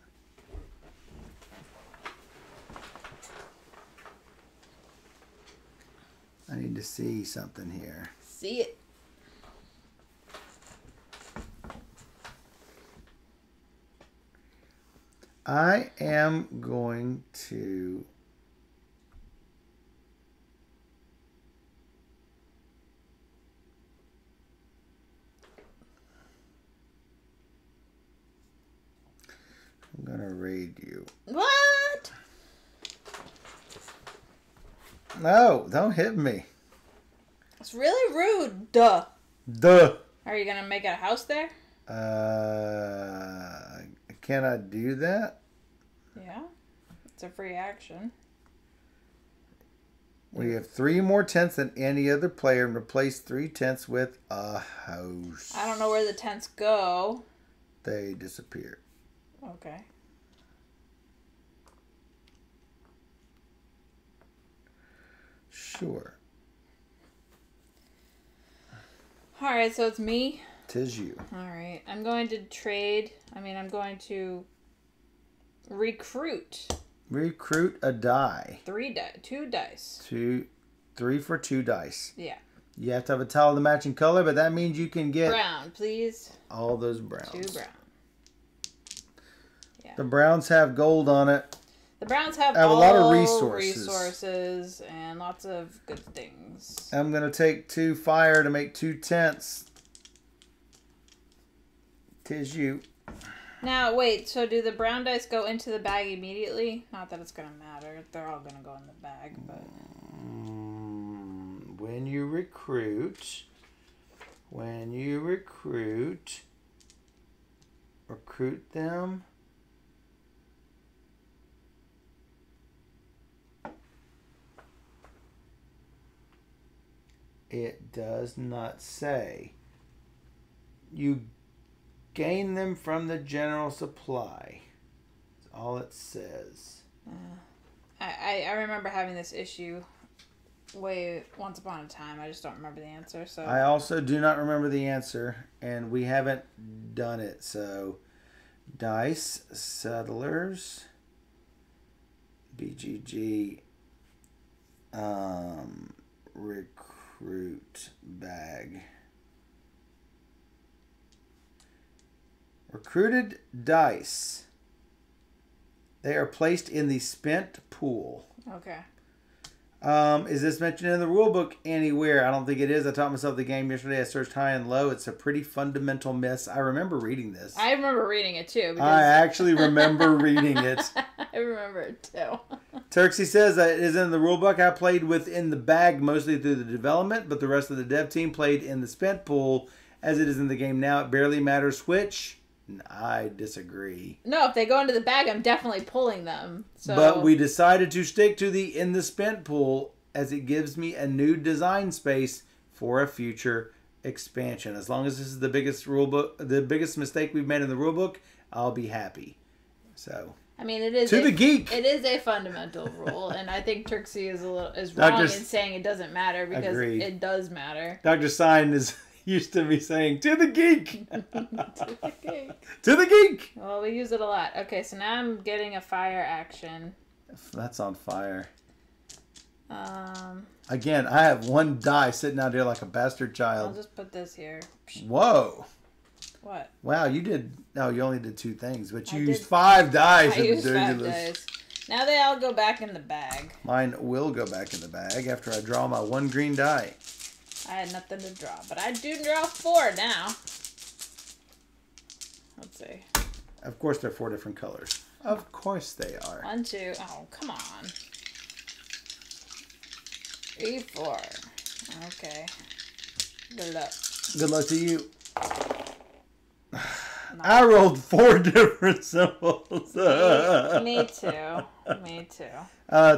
[SPEAKER 2] I need to see something here.
[SPEAKER 1] See it.
[SPEAKER 2] I am going to... I'm going to raid you.
[SPEAKER 1] What?
[SPEAKER 2] No, don't hit me.
[SPEAKER 1] It's really rude. Duh. Are you going to make a house there?
[SPEAKER 2] Can I do that?
[SPEAKER 1] Yeah. It's a free action.
[SPEAKER 2] We have 3 more tents than any other player and replace 3 tents with a house.
[SPEAKER 1] I don't know where the tents go.
[SPEAKER 2] They disappear.
[SPEAKER 1] Okay.
[SPEAKER 2] Sure.
[SPEAKER 1] Alright, so it's me.
[SPEAKER 2] 'Tis you.
[SPEAKER 1] Alright. I'm going to trade. I'm going to recruit.
[SPEAKER 2] Recruit a die.
[SPEAKER 1] 2 dice.
[SPEAKER 2] 3 for 2 dice.
[SPEAKER 1] Yeah.
[SPEAKER 2] You have to have a tile of the matching color, but that means you can get...
[SPEAKER 1] Brown, please.
[SPEAKER 2] All those browns.
[SPEAKER 1] 2 brown. Yeah.
[SPEAKER 2] The browns have gold on it.
[SPEAKER 1] The browns have
[SPEAKER 2] a lot of resources
[SPEAKER 1] and lots of good things.
[SPEAKER 2] I'm going to take 2 fire to make 2 tents. 'Tis you.
[SPEAKER 1] Now, wait, so do the brown dice go into the bag immediately? Not that it's going to matter. They're all going to go in the bag, but...
[SPEAKER 2] When you recruit, recruit them. It does not say. You gain them from the general supply. That's all it says.
[SPEAKER 1] I remember having this issue once upon a time. I just don't remember the answer. So
[SPEAKER 2] I also do not remember the answer, and we haven't done it. So, dice, settlers, BGG, recruit bag. Recruited dice. They are placed in the spent pool.
[SPEAKER 1] Okay.
[SPEAKER 2] Is this mentioned in the rule book anywhere? I don't think it is. I taught myself the game yesterday. I searched high and low. It's a pretty fundamental miss. I remember reading this.
[SPEAKER 1] I remember reading it too.
[SPEAKER 2] I actually remember reading it.
[SPEAKER 1] I remember it too.
[SPEAKER 2] Turksy says that it is in the rule book. I played within the bag mostly through the development, but the rest of the dev team played in the spent pool. As it is in the game now, it barely matters which. I disagree.
[SPEAKER 1] No, if they go into the bag, I'm definitely pulling them. So.
[SPEAKER 2] But we decided to stick to the in the spent pool as it gives me a new design space for a future expansion. As long as this is the biggest rule book, the biggest mistake we've made in the rule book, I'll be happy. So
[SPEAKER 1] I mean, it is
[SPEAKER 2] to the geek.
[SPEAKER 1] It is a fundamental rule, and I think Trixie is wrong in saying it doesn't matter because it does matter.
[SPEAKER 2] Dr. Sign used to be saying to the geek.
[SPEAKER 1] To the geek.
[SPEAKER 2] To the geek.
[SPEAKER 1] Well, we use it a lot. Okay, so now I'm getting a fire action.
[SPEAKER 2] That's on fire. Again, I have one die sitting out here like a bastard child.
[SPEAKER 1] I'll just put this here.
[SPEAKER 2] Whoa.
[SPEAKER 1] What?
[SPEAKER 2] Wow, you did. No, you only did 2 things, but you used 5 dice.
[SPEAKER 1] I used 5 dice. Now they all go back in the bag.
[SPEAKER 2] Mine will go back in the bag after I draw my 1 green die.
[SPEAKER 1] I had nothing to draw, but I do draw 4 now. Let's see.
[SPEAKER 2] Of course, they're 4 different colors. Of course they are.
[SPEAKER 1] 1, 2. Oh, come on. 3, 4. Okay. Good luck.
[SPEAKER 2] Good luck to you. I rolled 4 different symbols.
[SPEAKER 1] Me too. Me too.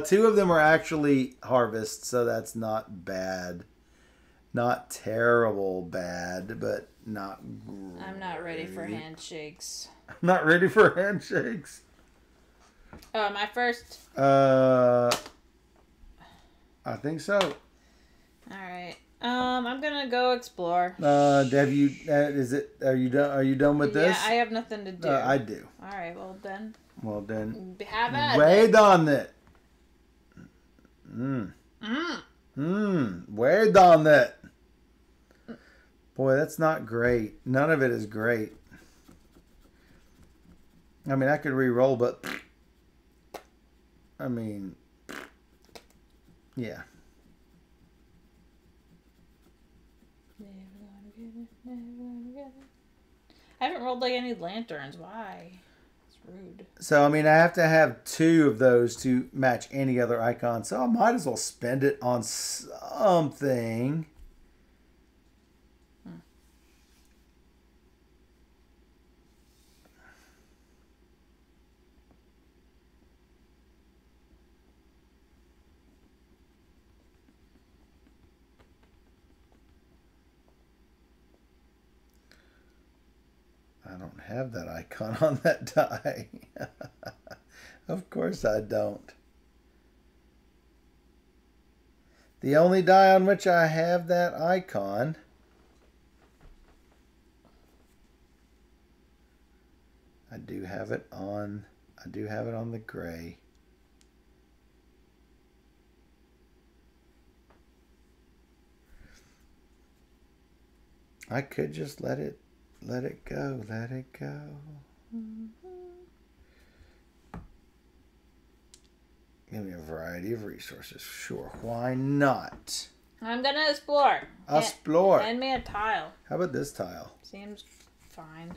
[SPEAKER 2] 2 of them are actually harvest, so that's not bad. Not terrible bad, but not great.
[SPEAKER 1] I'm not ready for handshakes.
[SPEAKER 2] I'm not ready for handshakes.
[SPEAKER 1] My first.
[SPEAKER 2] I think so.
[SPEAKER 1] All right. I'm gonna go explore.
[SPEAKER 2] Have you? Are you done? Are you done with this?
[SPEAKER 1] Yeah, I have nothing to do.
[SPEAKER 2] I do.
[SPEAKER 1] All right. Well then.
[SPEAKER 2] Well then.
[SPEAKER 1] Have at
[SPEAKER 2] Wait on it. Wait on it. Boy, that's not great. None of it is great. I mean, I could re-roll, but I mean, yeah.
[SPEAKER 1] I haven't rolled like any lanterns. Why? It's rude.
[SPEAKER 2] So, I mean, I have to have 2 of those to match any other icon. So I might as well spend it on something. I don't have that icon on that die. Of course I don't. The only die on which I have that icon I do have it on the gray. I could just let it go. Let it go. Give me a variety of resources. Sure, why not?
[SPEAKER 1] I'm gonna explore.
[SPEAKER 2] Explore.
[SPEAKER 1] Hand me a tile.
[SPEAKER 2] How about this tile?
[SPEAKER 1] Seems fine.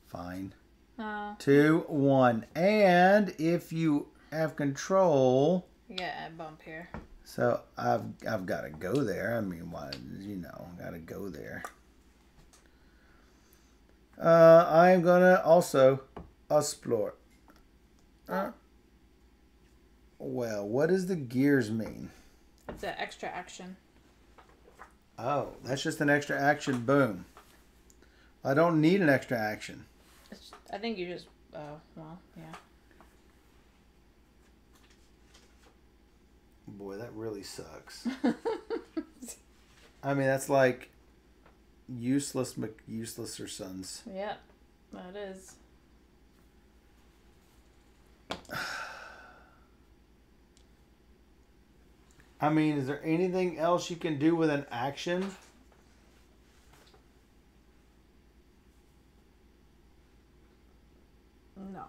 [SPEAKER 2] Fine.
[SPEAKER 1] Oh.
[SPEAKER 2] 2, 1, and if you have control,
[SPEAKER 1] You get a bump here.
[SPEAKER 2] so I've got to go there. I mean, why? Got to go there. I'm gonna also explore. Well, what does the gears mean?
[SPEAKER 1] It's an extra action.
[SPEAKER 2] Oh, that's just an extra action. Boom. I don't need an extra action.
[SPEAKER 1] I think you just. Well, yeah.
[SPEAKER 2] Boy, that really sucks. I mean, that's like useless or sons.
[SPEAKER 1] Yeah, that is.
[SPEAKER 2] I mean, is there anything else you can do with an action?
[SPEAKER 1] No,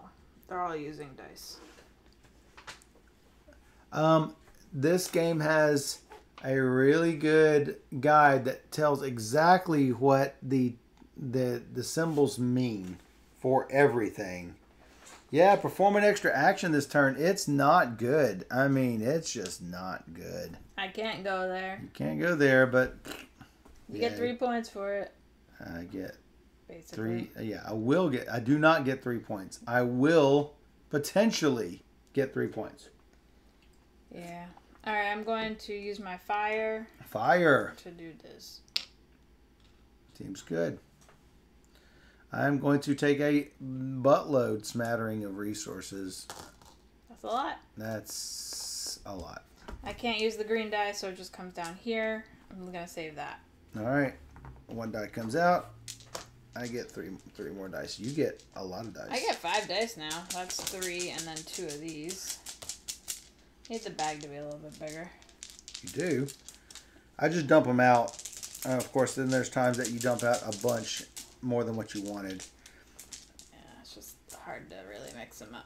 [SPEAKER 1] they're all using dice.
[SPEAKER 2] This game has a really good guide that tells exactly what the symbols mean for everything. Yeah, perform an extra action this turn. It's not good. I mean, it's just not good.
[SPEAKER 1] I can't go there.
[SPEAKER 2] You can't go there, but
[SPEAKER 1] you get 3 points for it.
[SPEAKER 2] I get
[SPEAKER 1] basically
[SPEAKER 2] 3. Yeah, I will get. I do not get 3 points. I will potentially get 3 points.
[SPEAKER 1] Yeah. All right, I'm going to use my fire.
[SPEAKER 2] Fire.
[SPEAKER 1] To do this.
[SPEAKER 2] Seems good. I'm going to take a buttload smattering of resources.
[SPEAKER 1] That's a lot.
[SPEAKER 2] That's a lot.
[SPEAKER 1] I can't use the green die, so it just comes down here. I'm going to save that.
[SPEAKER 2] All right. One die comes out. I get three more dice. You get a lot of dice.
[SPEAKER 1] I get 5 dice now. That's 3 and then 2 of these. Need the bag to be a little bit bigger.
[SPEAKER 2] You do. I just dump them out. Of course, then there's times that you dump out a bunch more than what you wanted.
[SPEAKER 1] Yeah, it's just hard to really mix them up.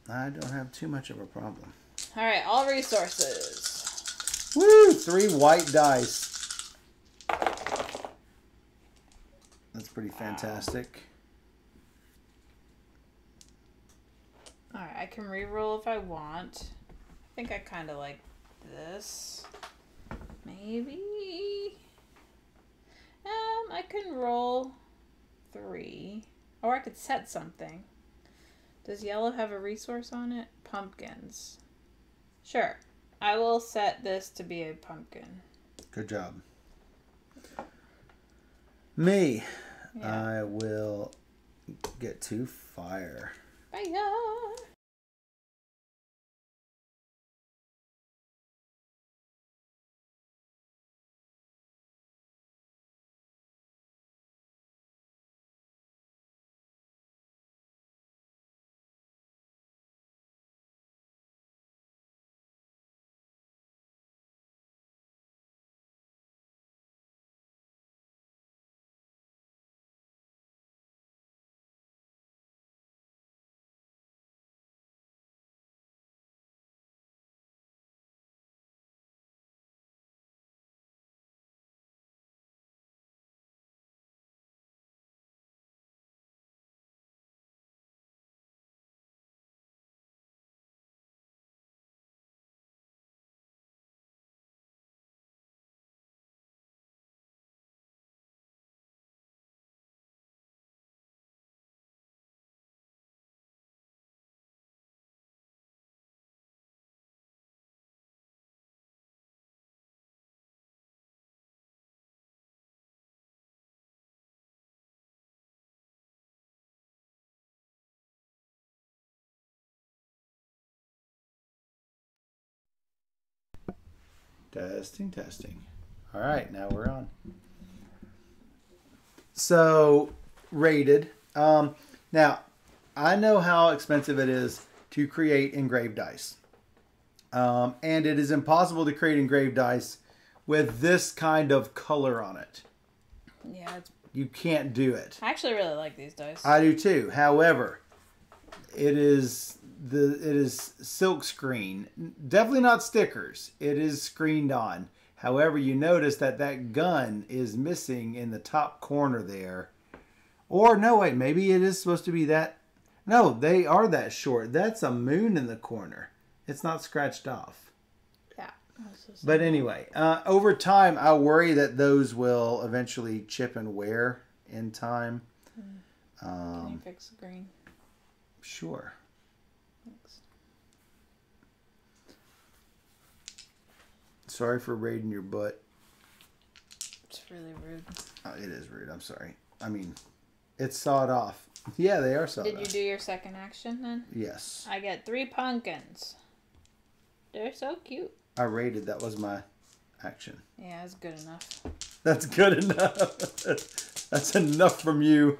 [SPEAKER 2] I don't have too much of a problem.
[SPEAKER 1] All right, all resources.
[SPEAKER 2] Woo! 3 white dice. That's pretty fantastic.
[SPEAKER 1] All right, I can reroll if I want. I think I kind of like this. Maybe. I can roll 3. Or I could set something. Does yellow have a resource on it? Pumpkins. Sure. I will set this to be a pumpkin.
[SPEAKER 2] Good job. Me.
[SPEAKER 1] Yeah.
[SPEAKER 2] I will get 2 fire.
[SPEAKER 1] Fire!
[SPEAKER 2] Testing, testing. All right, now we're on. So, rated. Now, I know how expensive it is to create engraved dice. And it is impossible to create engraved dice with this kind of color on it.
[SPEAKER 1] Yeah,
[SPEAKER 2] You can't do it.
[SPEAKER 1] I actually really like these dice.
[SPEAKER 2] I do too. However, it is silk screen. Definitely not stickers. It is screened on. However, you notice that gun is missing in the top corner there. Or no, wait, maybe it is supposed to be that. No, they are that short. That's a moon in the corner. It's not scratched off.
[SPEAKER 1] Yeah.
[SPEAKER 2] But anyway, over time, I worry that those will eventually chip and wear in time.
[SPEAKER 1] Can you fix the green?
[SPEAKER 2] Sure.
[SPEAKER 1] Thanks.
[SPEAKER 2] Sorry for raiding your butt.
[SPEAKER 1] It's really rude.
[SPEAKER 2] Oh, it is rude. I'm sorry. I mean, it's sawed off. Yeah, they are sawed off.
[SPEAKER 1] Did you do your second action then?
[SPEAKER 2] Yes.
[SPEAKER 1] I get 3 pumpkins. They're so cute.
[SPEAKER 2] I raided. That was my action.
[SPEAKER 1] Yeah, that's good enough.
[SPEAKER 2] That's good enough. That's enough from you.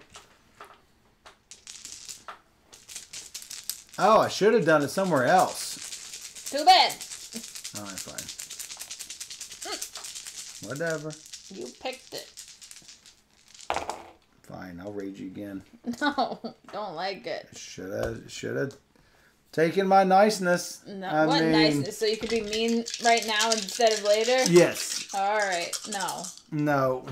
[SPEAKER 2] Oh, I should have done it somewhere else.
[SPEAKER 1] Too bad.
[SPEAKER 2] All right, fine. Whatever.
[SPEAKER 1] You picked it.
[SPEAKER 2] Fine, I'll raid you again.
[SPEAKER 1] No, don't like it.
[SPEAKER 2] Should have taken my niceness.
[SPEAKER 1] No, what niceness? So you could be mean right now instead of later?
[SPEAKER 2] Yes.
[SPEAKER 1] All right. No.
[SPEAKER 2] No.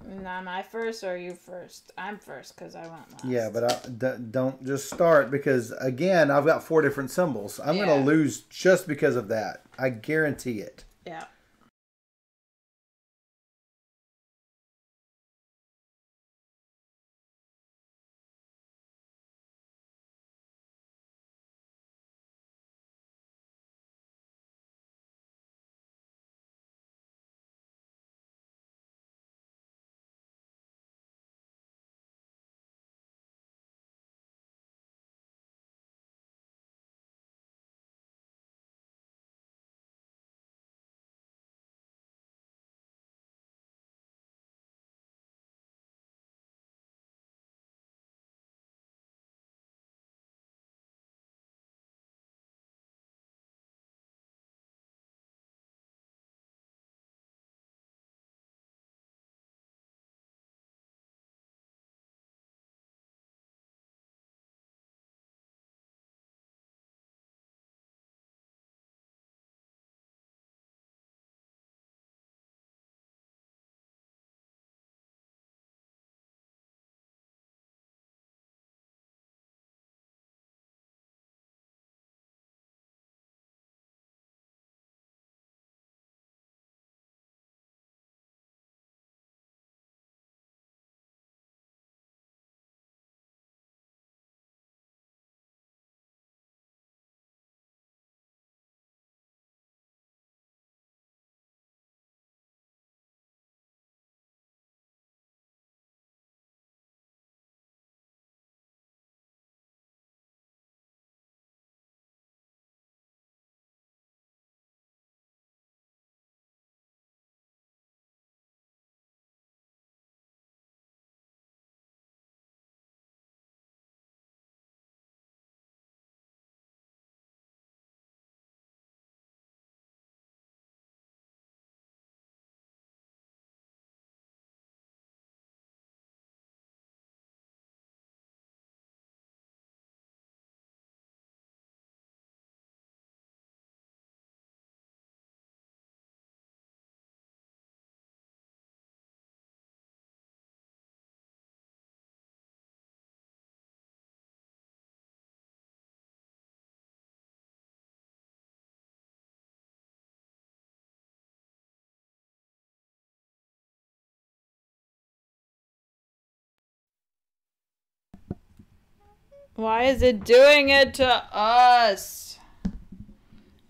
[SPEAKER 1] Am I first or are you first? I'm first because I went last.
[SPEAKER 2] Yeah, but don't just start because, again, I've got 4 different symbols. I'm going to lose just because of that. I guarantee it.
[SPEAKER 1] Yeah. Why is it doing it to us?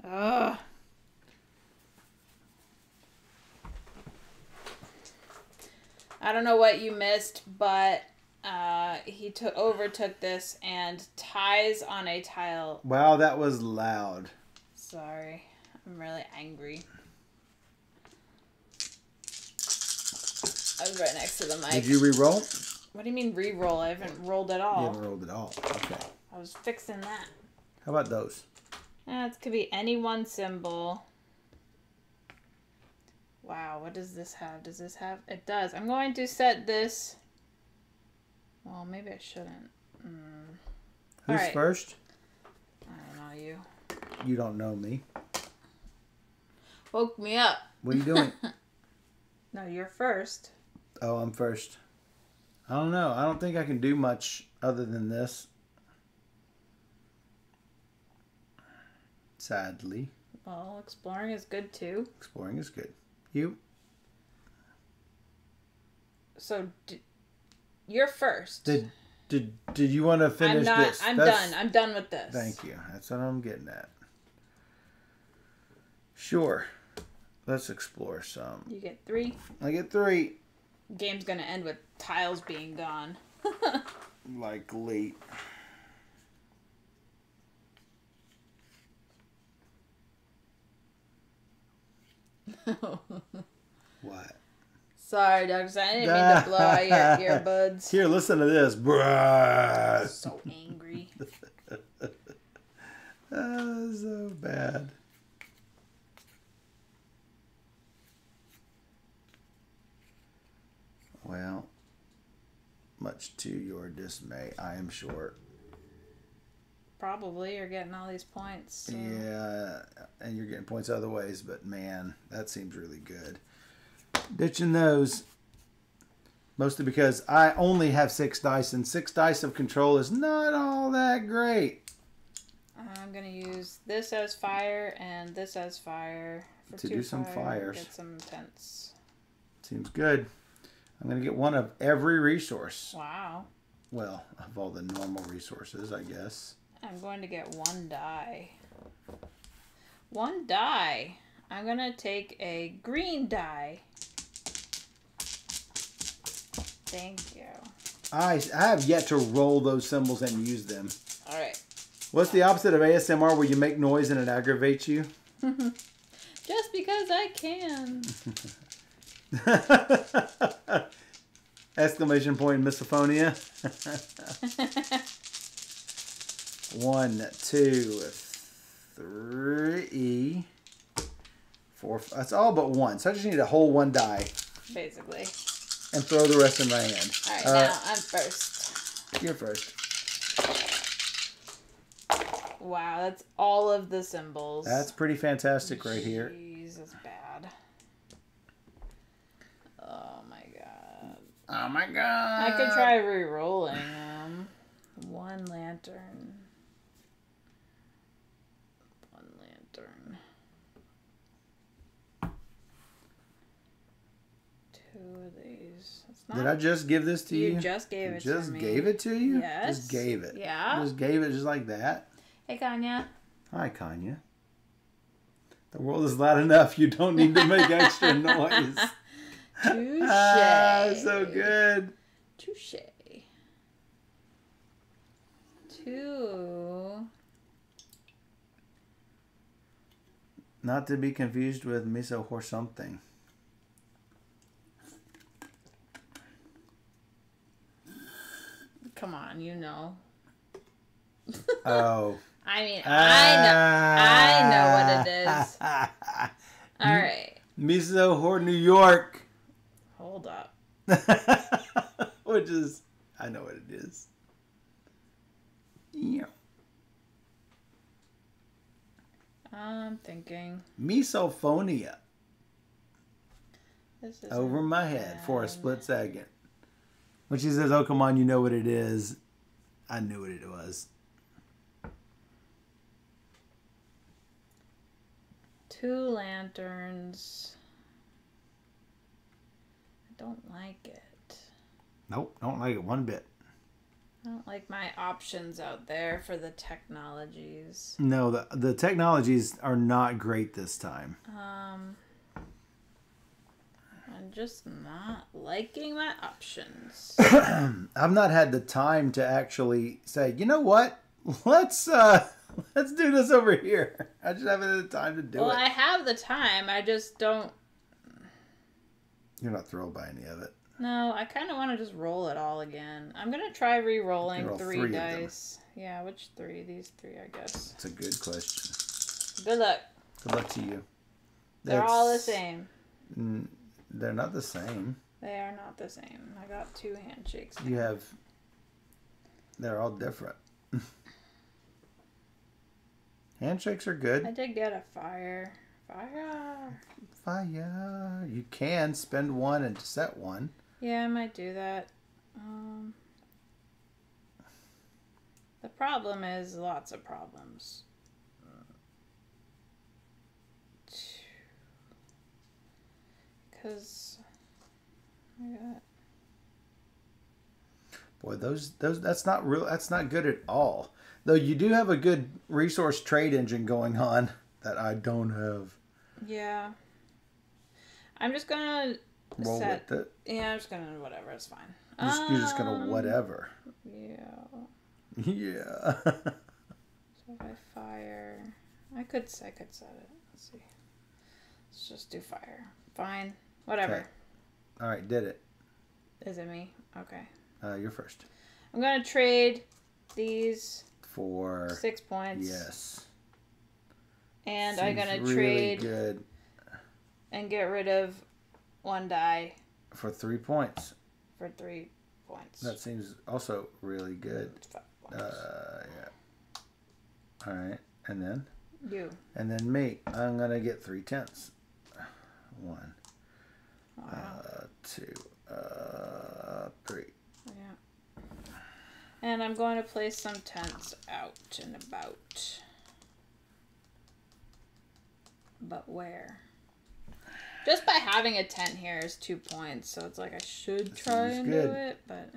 [SPEAKER 1] Ugh. I don't know what you missed, but he overtook this and ties on a tile.
[SPEAKER 2] Wow, that was loud.
[SPEAKER 1] Sorry. I'm really angry. I was right next to the mic.
[SPEAKER 2] Did you re-roll?
[SPEAKER 1] What do you mean re-roll? I haven't rolled at all.
[SPEAKER 2] You haven't rolled at all. Okay.
[SPEAKER 1] I was fixing that.
[SPEAKER 2] How about those?
[SPEAKER 1] It could be any one symbol. Wow, what does this have? Does this have... It does. I'm going to set this... Well, maybe I shouldn't.
[SPEAKER 2] Who's
[SPEAKER 1] right.
[SPEAKER 2] first?
[SPEAKER 1] I don't know, you.
[SPEAKER 2] You don't know me.
[SPEAKER 1] Woke me up.
[SPEAKER 2] What are you doing?
[SPEAKER 1] No, you're first.
[SPEAKER 2] Oh, I'm first. I don't know. I don't think I can do much other than this. Sadly.
[SPEAKER 1] Well, exploring is good too.
[SPEAKER 2] Exploring is good. You?
[SPEAKER 1] So, you're first.
[SPEAKER 2] Did you want to finish this?
[SPEAKER 1] I'm done. I'm done with this.
[SPEAKER 2] Thank you. That's what I'm getting at. Sure. Let's explore some.
[SPEAKER 1] You get 3.
[SPEAKER 2] I get 3.
[SPEAKER 1] Game's gonna end with tiles being gone.
[SPEAKER 2] Likely. What?
[SPEAKER 1] Sorry, Doug. I didn't mean to blow out your earbuds.
[SPEAKER 2] Here, listen to this. Bruh.
[SPEAKER 1] So angry.
[SPEAKER 2] So bad. Well, much to your dismay, I am sure.
[SPEAKER 1] Probably. You're getting all these points. So.
[SPEAKER 2] Yeah, and you're getting points other ways, but man, that seems really good. Ditching those. Mostly because I only have 6 dice, and 6 dice of control is not all that great.
[SPEAKER 1] I'm going to use this as fire and this as fire.
[SPEAKER 2] To do some fires.
[SPEAKER 1] Get some tents.
[SPEAKER 2] Seems good. I'm going to get one of every resource.
[SPEAKER 1] Wow.
[SPEAKER 2] Well, of all the normal resources, I guess.
[SPEAKER 1] I'm going to get 1 die. 1 die. I'm going to take a green die. Thank you.
[SPEAKER 2] I have yet to roll those symbols and use them.
[SPEAKER 1] All right.
[SPEAKER 2] What's the opposite of ASMR where you make noise and it aggravates you?
[SPEAKER 1] Just because I can.
[SPEAKER 2] Exclamation point, misophonia. 1, 2, 3, 4. That's all but 1. So I just need a whole 1 die.
[SPEAKER 1] Basically.
[SPEAKER 2] And throw the rest in my hand.
[SPEAKER 1] All right, now I'm first.
[SPEAKER 2] You're first.
[SPEAKER 1] Wow, that's all of the symbols.
[SPEAKER 2] That's pretty fantastic right here.
[SPEAKER 1] Jeez, that's bad. Oh my god.
[SPEAKER 2] Oh my god.
[SPEAKER 1] I could try re-rolling them. 1 lantern. 1 lantern. 2 of these. That's not...
[SPEAKER 2] Did I just give this to you?
[SPEAKER 1] You just gave it to me.
[SPEAKER 2] Just gave it to you?
[SPEAKER 1] Yes.
[SPEAKER 2] Just gave it.
[SPEAKER 1] Yeah.
[SPEAKER 2] Just gave it just like that.
[SPEAKER 1] Hey, Kanya.
[SPEAKER 2] Hi, Kanya. The world is loud enough. You don't need to make extra noise.
[SPEAKER 1] Touche.
[SPEAKER 2] So good.
[SPEAKER 1] Touche. 2.
[SPEAKER 2] Not to be confused with miso or something.
[SPEAKER 1] Come on, you know.
[SPEAKER 2] Oh.
[SPEAKER 1] I mean, I know what it is. All right.
[SPEAKER 2] Miso or New York.
[SPEAKER 1] Hold up.
[SPEAKER 2] Which is, I know what it is. Yeah.
[SPEAKER 1] I'm thinking.
[SPEAKER 2] Misophonia.
[SPEAKER 1] This is
[SPEAKER 2] Over my head for a split second. When she says, oh, come on, you know what it is. I knew what it was.
[SPEAKER 1] 2 lanterns. I don't like it.
[SPEAKER 2] Nope, don't like it one bit.
[SPEAKER 1] I don't like my options out there for the technologies.
[SPEAKER 2] No, the technologies are not great this time.
[SPEAKER 1] I'm just not liking my options.
[SPEAKER 2] I've not had the time to actually say, you know what? Let's do this over here. I just haven't had the time to do it.
[SPEAKER 1] Well, I have the time. I just don't.
[SPEAKER 2] You're not thrilled by any of it.
[SPEAKER 1] No, I kind of want to just roll it all again. I'm going to try re-rolling
[SPEAKER 2] roll
[SPEAKER 1] three dice. Yeah, which three? These three, I guess.
[SPEAKER 2] That's a good question.
[SPEAKER 1] Good luck.
[SPEAKER 2] Good luck to you.
[SPEAKER 1] They're all the same.
[SPEAKER 2] They're not the same.
[SPEAKER 1] They are not the same. I got 2 handshakes.
[SPEAKER 2] They're all different. Handshakes are good.
[SPEAKER 1] I did get a fire.
[SPEAKER 2] Fire. You can spend 1 and set 1.
[SPEAKER 1] Yeah, I might do that. The problem is lots of problems. Because I got...
[SPEAKER 2] Boy, that's not good at all. Though you do have a good resource trade engine going on that I don't have.
[SPEAKER 1] Yeah. I'm just gonna
[SPEAKER 2] roll with it.
[SPEAKER 1] Yeah, I'm just gonna whatever, it's fine.
[SPEAKER 2] You're just gonna whatever.
[SPEAKER 1] Yeah.
[SPEAKER 2] Yeah.
[SPEAKER 1] So if I fire, I could set it. Let's see. Let's just do fire. Fine. Whatever.
[SPEAKER 2] Okay. All right, did it.
[SPEAKER 1] Is it me? Okay.
[SPEAKER 2] You're first.
[SPEAKER 1] I'm gonna trade these
[SPEAKER 2] for
[SPEAKER 1] 6 points.
[SPEAKER 2] Yes.
[SPEAKER 1] And
[SPEAKER 2] Seems
[SPEAKER 1] I'm gonna
[SPEAKER 2] really
[SPEAKER 1] trade
[SPEAKER 2] good.
[SPEAKER 1] And get rid of 1 die
[SPEAKER 2] for 3 points.
[SPEAKER 1] For 3 points.
[SPEAKER 2] That seems also really good.
[SPEAKER 1] 5 points.
[SPEAKER 2] Yeah. All right, and then
[SPEAKER 1] you.
[SPEAKER 2] And then me. I'm gonna get 3 tenths. 1,
[SPEAKER 1] Wow.
[SPEAKER 2] 2, 3.
[SPEAKER 1] Yeah. And I'm going to place some tents out and about. But where? Just by having a tent here is 2 points, so it's like I should try and do it, but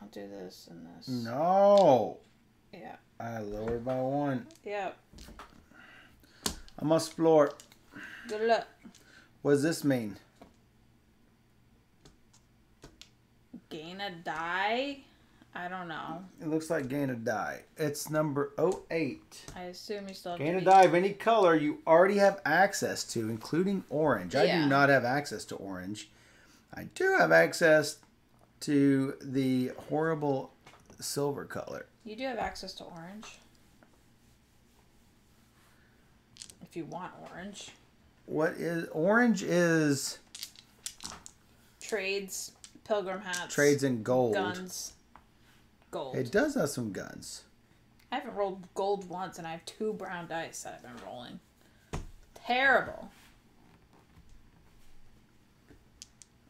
[SPEAKER 1] I'll do this and this.
[SPEAKER 2] No.
[SPEAKER 1] Yeah.
[SPEAKER 2] I lowered by 1.
[SPEAKER 1] Yep.
[SPEAKER 2] I must explore.
[SPEAKER 1] Good luck.
[SPEAKER 2] What does this mean?
[SPEAKER 1] Gain a die? I don't know.
[SPEAKER 2] It looks like gain a die. It's number 08.
[SPEAKER 1] I assume you still have
[SPEAKER 2] Gain a die of any color you already have access to, including orange. I do not have access to orange. I do have access to the horrible silver color.
[SPEAKER 1] You do have access to orange. If you want orange.
[SPEAKER 2] What is orange is
[SPEAKER 1] trades, pilgrim hats,
[SPEAKER 2] trades in gold.
[SPEAKER 1] Guns. Gold.
[SPEAKER 2] It does have some guns.
[SPEAKER 1] I haven't rolled gold once and I have 2 brown dice that I've been rolling. Terrible.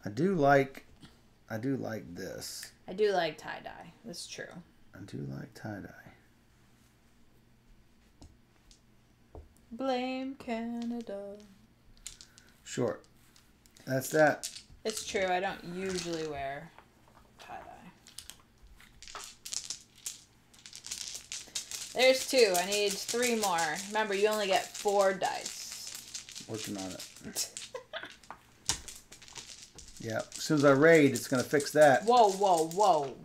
[SPEAKER 2] I do like this.
[SPEAKER 1] I do like tie-dye. That's true.
[SPEAKER 2] I do like tie-dye.
[SPEAKER 1] Blame Canada.
[SPEAKER 2] Sure. That's that.
[SPEAKER 1] It's true. I don't usually wear tie-dye. There's 2. I need 3 more. Remember, you only get 4 dice.
[SPEAKER 2] Working on it. Yeah. As soon as I raid, it's going to fix that.
[SPEAKER 1] Whoa, whoa, whoa.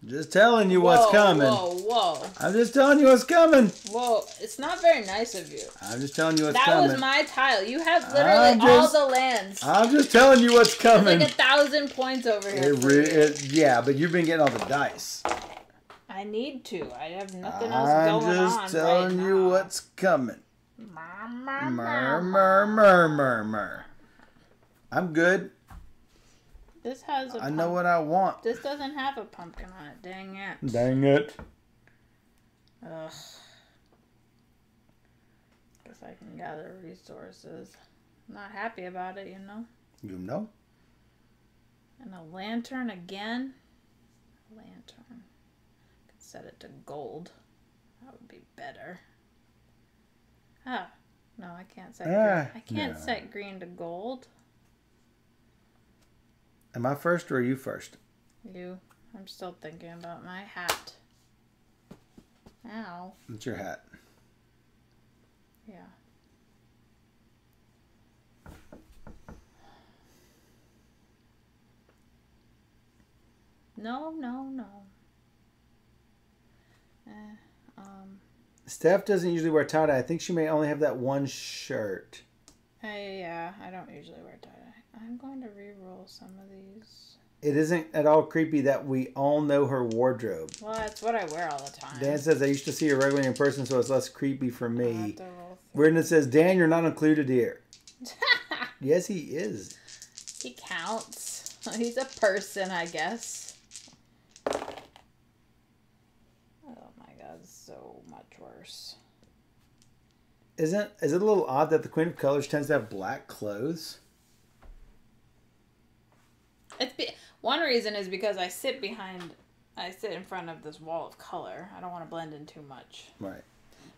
[SPEAKER 2] Just telling you what's coming.
[SPEAKER 1] Whoa, whoa.
[SPEAKER 2] I'm just telling you what's coming.
[SPEAKER 1] Whoa, it's not very nice of you.
[SPEAKER 2] I'm just telling you what's coming.
[SPEAKER 1] That was my tile. You have literally all the lands.
[SPEAKER 2] I'm just telling you what's coming.
[SPEAKER 1] It's like 1,000 points over here.
[SPEAKER 2] Yeah, but you've been getting all the dice.
[SPEAKER 1] I need to. I have nothing else going on.
[SPEAKER 2] I'm just telling you what's coming. Murr. I'm good.
[SPEAKER 1] This has a
[SPEAKER 2] I know what I want.
[SPEAKER 1] This doesn't have a pumpkin on it. Dang it.
[SPEAKER 2] Dang it.
[SPEAKER 1] Ugh. Guess I can gather resources. I'm not happy about it, you know?
[SPEAKER 2] You know?
[SPEAKER 1] And a lantern again? Lantern. Could set it to gold. That would be better. Ah. No, I can't set green. I can't set green to gold.
[SPEAKER 2] Am I first or are you first?
[SPEAKER 1] You. I'm still thinking about my hat. Ow.
[SPEAKER 2] It's your hat.
[SPEAKER 1] Yeah. No.
[SPEAKER 2] Steph doesn't usually wear tie-dye. I think she may only have that one shirt.
[SPEAKER 1] Yeah, I don't usually wear tie-dye. I'm going to re-roll some of these.
[SPEAKER 2] It isn't at all creepy that we all know her wardrobe.
[SPEAKER 1] Well, that's what I wear all the time.
[SPEAKER 2] Dan says, I used to see her regularly in person, so it's less creepy for
[SPEAKER 1] I'll
[SPEAKER 2] me.
[SPEAKER 1] have to roll through.
[SPEAKER 2] Brendan says, Dan, you're not included here. Yes, he is.
[SPEAKER 1] He counts. He's a person, I guess. Oh my god, so much worse.
[SPEAKER 2] Is it a little odd that the Queen of Colors tends to have black clothes?
[SPEAKER 1] One reason is because I sit in front of this wall of color. I don't want to blend in too much.
[SPEAKER 2] Right.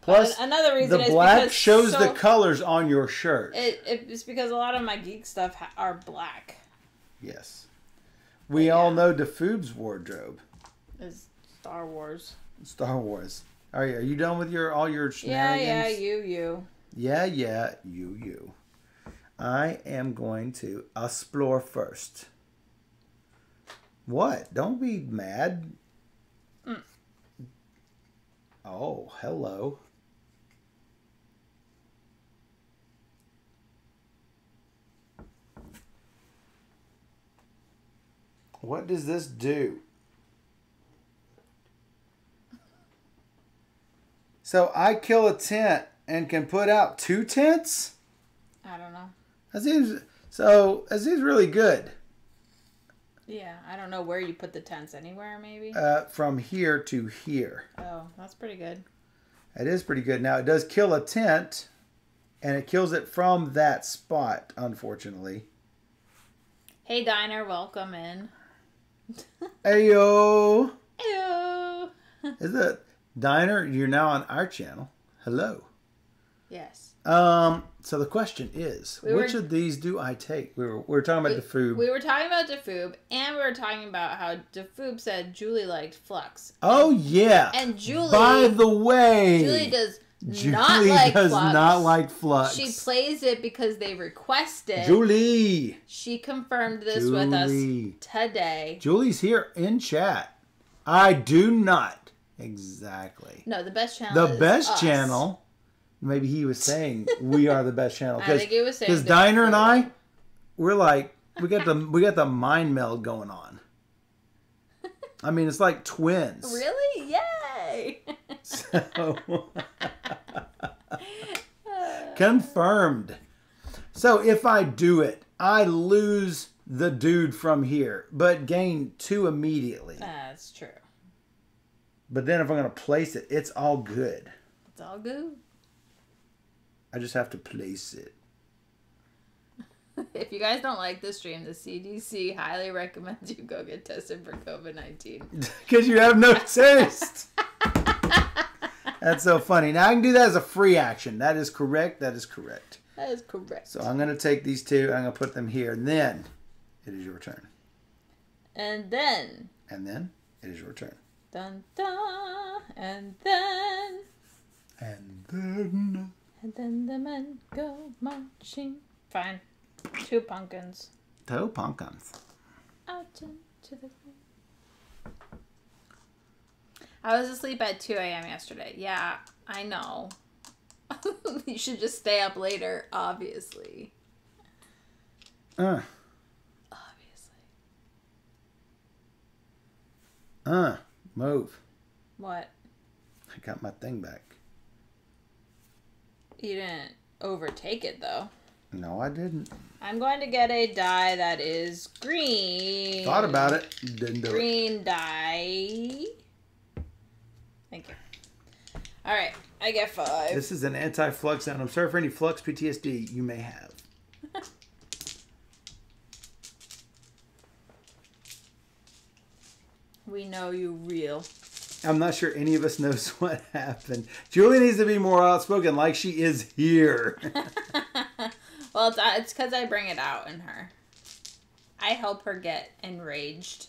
[SPEAKER 2] Plus,
[SPEAKER 1] another reason
[SPEAKER 2] the
[SPEAKER 1] is
[SPEAKER 2] black
[SPEAKER 1] because
[SPEAKER 2] shows the colors on your shirt.
[SPEAKER 1] It's because a lot of my geek stuff are black.
[SPEAKER 2] Yes. We all know DeFoob's wardrobe.
[SPEAKER 1] Is Star Wars.
[SPEAKER 2] Star Wars. Are you done with all your shenanigans?
[SPEAKER 1] Yeah,
[SPEAKER 2] you. I am going to explore first. What? Don't be mad. Oh, hello. What does this do? So I kill a tent and can put out 2 tents?
[SPEAKER 1] I don't know.
[SPEAKER 2] That seems really good.
[SPEAKER 1] Yeah, I don't know where you put the tents. Anywhere, maybe?
[SPEAKER 2] From here to here.
[SPEAKER 1] Oh, that's pretty good.
[SPEAKER 2] It is pretty good. Now, it does kill a tent, and it kills it from that spot, unfortunately.
[SPEAKER 1] Hey, Diner, welcome in.
[SPEAKER 2] Ayo!
[SPEAKER 1] Ayo!
[SPEAKER 2] Is it Diner? You're now on our channel. Hello.
[SPEAKER 1] Yes.
[SPEAKER 2] So the question is, which of these do I take? We were talking about DeFoob.
[SPEAKER 1] We were talking about DeFoob, and we were talking about how DeFoob said Julie liked Flux.
[SPEAKER 2] Oh, yeah.
[SPEAKER 1] And Julie...
[SPEAKER 2] By the way...
[SPEAKER 1] Julie does not like Flux.
[SPEAKER 2] She
[SPEAKER 1] plays it because they requested.
[SPEAKER 2] Julie!
[SPEAKER 1] She confirmed this with us today.
[SPEAKER 2] Julie's here in chat. I do not. Exactly.
[SPEAKER 1] No, the best channel
[SPEAKER 2] is us. Channel... Maybe he was saying we are the best channel.
[SPEAKER 1] I think he was saying
[SPEAKER 2] because Diner and I, we're like we got the mind meld going on. I mean, it's like twins.
[SPEAKER 1] Really? Yay!
[SPEAKER 2] So confirmed. So if I do it, I lose the dude from here, but gain 2 immediately.
[SPEAKER 1] That's true.
[SPEAKER 2] But then if I'm going to place it, it's all good.
[SPEAKER 1] It's all good.
[SPEAKER 2] I just have to place it.
[SPEAKER 1] If you guys don't like the stream, the CDC highly recommends you go get tested for COVID-19.
[SPEAKER 2] Because you have no taste. That's so funny. Now I can do that as a free action. That is correct. That is correct.
[SPEAKER 1] That is correct.
[SPEAKER 2] So I'm going to take these 2. I'm going to put them here. And then it is your turn.
[SPEAKER 1] And then
[SPEAKER 2] it is your turn.
[SPEAKER 1] Dun dun. And then. And then the men go marching. Fine. 2 pumpkins.
[SPEAKER 2] 2 pumpkins.
[SPEAKER 1] Out into the... I was asleep at 2 a.m. yesterday. Yeah, I know. You should just stay up later, obviously.
[SPEAKER 2] Obviously. Move.
[SPEAKER 1] What?
[SPEAKER 2] I got my thing back.
[SPEAKER 1] You didn't overtake it, though.
[SPEAKER 2] No, I didn't.
[SPEAKER 1] I'm going to get a dye that is green.
[SPEAKER 2] Thought about it. Didn't do it.
[SPEAKER 1] Green dye. Thank you. All right. I get 5.
[SPEAKER 2] This is an anti-flux sound. I'm sorry for any flux PTSD you may have.
[SPEAKER 1] We know you real.
[SPEAKER 2] I'm not sure any of us knows what happened. Julie needs to be more outspoken, like she is here.
[SPEAKER 1] Well, it's because I bring it out in her. I help her get enraged.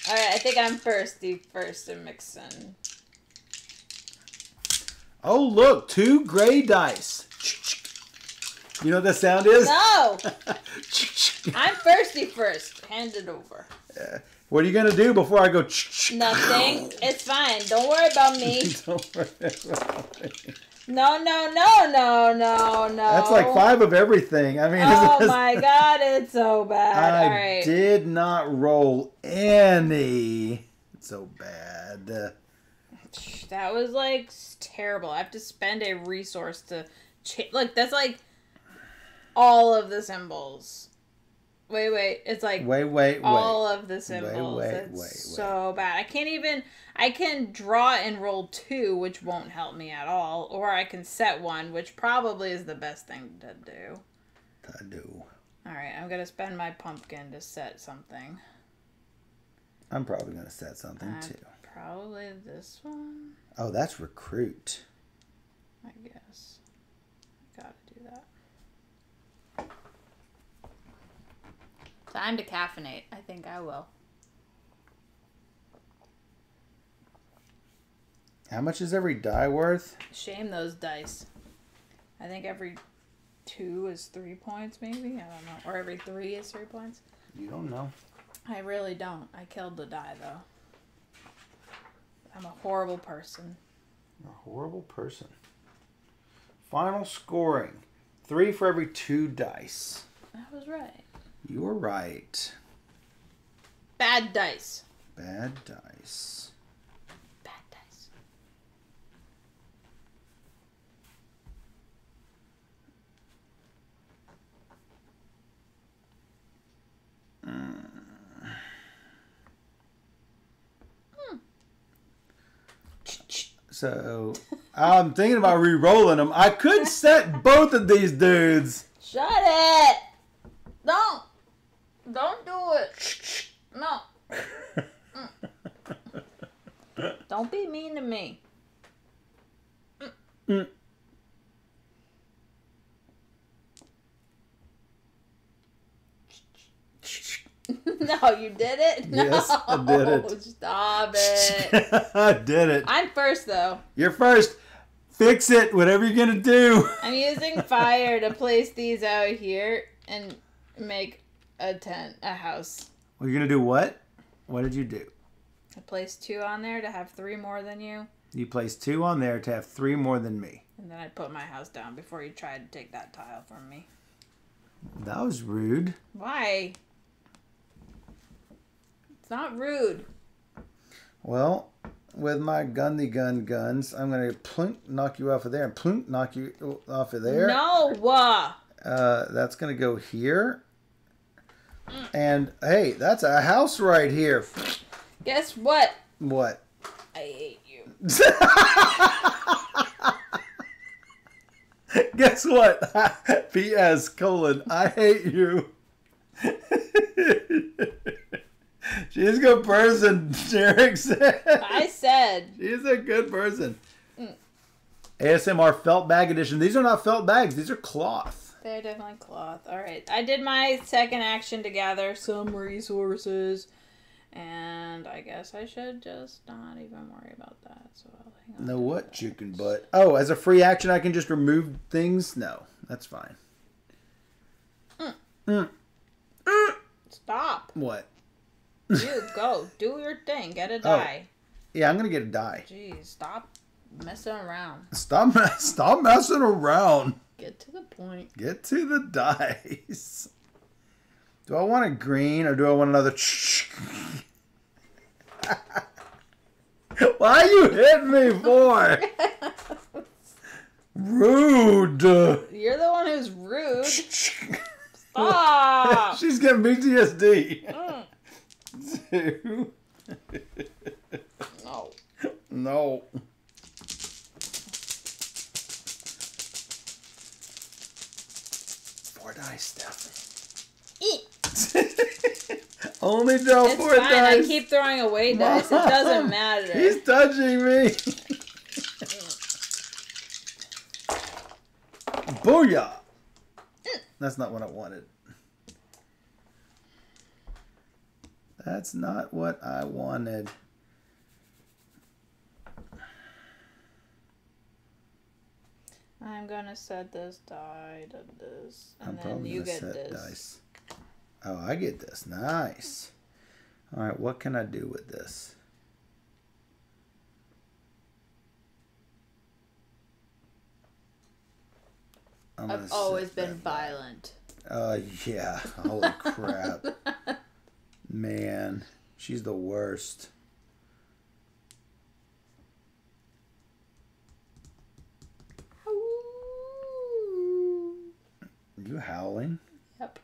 [SPEAKER 1] Alright, I think I'm first in mixing.
[SPEAKER 2] Oh, look, 2 gray dice. You know what that sound is?
[SPEAKER 1] No! I'm thirsty first. Hand it over.
[SPEAKER 2] What are you going to do before I go?
[SPEAKER 1] Nothing. It's fine. Don't worry about me.
[SPEAKER 2] Don't worry about me.
[SPEAKER 1] No.
[SPEAKER 2] That's like 5 of everything. I mean,
[SPEAKER 1] oh my god, it's so bad.
[SPEAKER 2] I
[SPEAKER 1] All right.
[SPEAKER 2] did not roll any. It's so bad.
[SPEAKER 1] That was like terrible. I have to spend a resource to look, that's like all of the symbols. Wait. It's like
[SPEAKER 2] wait.
[SPEAKER 1] all of the symbols.
[SPEAKER 2] Wait.
[SPEAKER 1] So bad. I can draw and roll 2, which won't help me at all, or I can set 1, which probably is the best thing to do. All right, I'm gonna spend my pumpkin to set something.
[SPEAKER 2] I'm probably gonna set something too.
[SPEAKER 1] Probably this one.
[SPEAKER 2] Oh, that's recruit.
[SPEAKER 1] I guess. Gotta do that. Time to caffeinate. I think I will.
[SPEAKER 2] How much is every die worth?
[SPEAKER 1] Shame those dice. I think every 2 is 3 points, maybe? I don't know. Or every 3 is 3 points?
[SPEAKER 2] You don't know.
[SPEAKER 1] I really don't. I killed the die, though. I'm a horrible person.
[SPEAKER 2] A horrible person. Final scoring. 3 for every 2 dice.
[SPEAKER 1] That was right.
[SPEAKER 2] You were right.
[SPEAKER 1] Bad dice.
[SPEAKER 2] Bad dice.
[SPEAKER 1] Bad dice.
[SPEAKER 2] So, I'm thinking about re-rolling them. I could set both of these dudes.
[SPEAKER 1] Shut it! Don't do it. No. Don't be mean to me. No, you did it? No.
[SPEAKER 2] Yes, I did it.
[SPEAKER 1] Stop it.
[SPEAKER 2] I did it.
[SPEAKER 1] I'm first, though.
[SPEAKER 2] You're first. Fix it. Whatever you're going to do.
[SPEAKER 1] I'm using fire to place these out here and make a tent, a house.
[SPEAKER 2] Well, you're going to do what? What did you do?
[SPEAKER 1] I placed 2 on there to have 3 more than you.
[SPEAKER 2] You placed 2 on there to have 3 more than me.
[SPEAKER 1] And then I put my house down before you tried to take that tile from me.
[SPEAKER 2] That was rude.
[SPEAKER 1] Why? It's not rude.
[SPEAKER 2] Well, with my guns, I'm going to plunk knock you off of there and plunk knock you off of there.
[SPEAKER 1] No!
[SPEAKER 2] That's going to go here. And, hey, that's a house right here.
[SPEAKER 1] Guess what?
[SPEAKER 2] What?
[SPEAKER 1] I hate you.
[SPEAKER 2] Guess what? P.S. : I hate you. She's a good person, Jarek said.
[SPEAKER 1] I said.
[SPEAKER 2] She's a good person. ASMR felt bag edition. These are not felt bags. These are cloth.
[SPEAKER 1] They're definitely cloth. Alright. I did my second action to gather some resources. And I guess I should just not even worry about that. So I'll hang on.
[SPEAKER 2] No what, chicken butt? Oh, as a free action, I can just remove things? No, that's fine.
[SPEAKER 1] Stop.
[SPEAKER 2] What?
[SPEAKER 1] You go. Do your thing. Get a die.
[SPEAKER 2] Yeah, I'm going to get a die.
[SPEAKER 1] Jeez, stop messing around.
[SPEAKER 2] Stop messing around.
[SPEAKER 1] Get to the point.
[SPEAKER 2] Get to the dice. Do I want a green or do I want another? Why are you hitting me for? Rude.
[SPEAKER 1] You're the one who's rude. Stop.
[SPEAKER 2] She's getting PTSD.
[SPEAKER 1] No.
[SPEAKER 2] No. 4 dice, Steph.
[SPEAKER 1] Eat.
[SPEAKER 2] Only draw
[SPEAKER 1] It's
[SPEAKER 2] 4
[SPEAKER 1] fine.
[SPEAKER 2] dice.
[SPEAKER 1] I keep throwing away dice. It doesn't matter.
[SPEAKER 2] He's touching me. Booyah! That's not what I wanted. That's not what I wanted.
[SPEAKER 1] I'm gonna set this die to this, and
[SPEAKER 2] I'm
[SPEAKER 1] then
[SPEAKER 2] probably
[SPEAKER 1] you
[SPEAKER 2] gonna
[SPEAKER 1] get
[SPEAKER 2] set
[SPEAKER 1] this.
[SPEAKER 2] dice. Oh, I get this. Nice. All right, what can I do with this?
[SPEAKER 1] I've always been violent.
[SPEAKER 2] Yeah. Holy crap. Man, she's the worst. You howling?
[SPEAKER 1] Yep.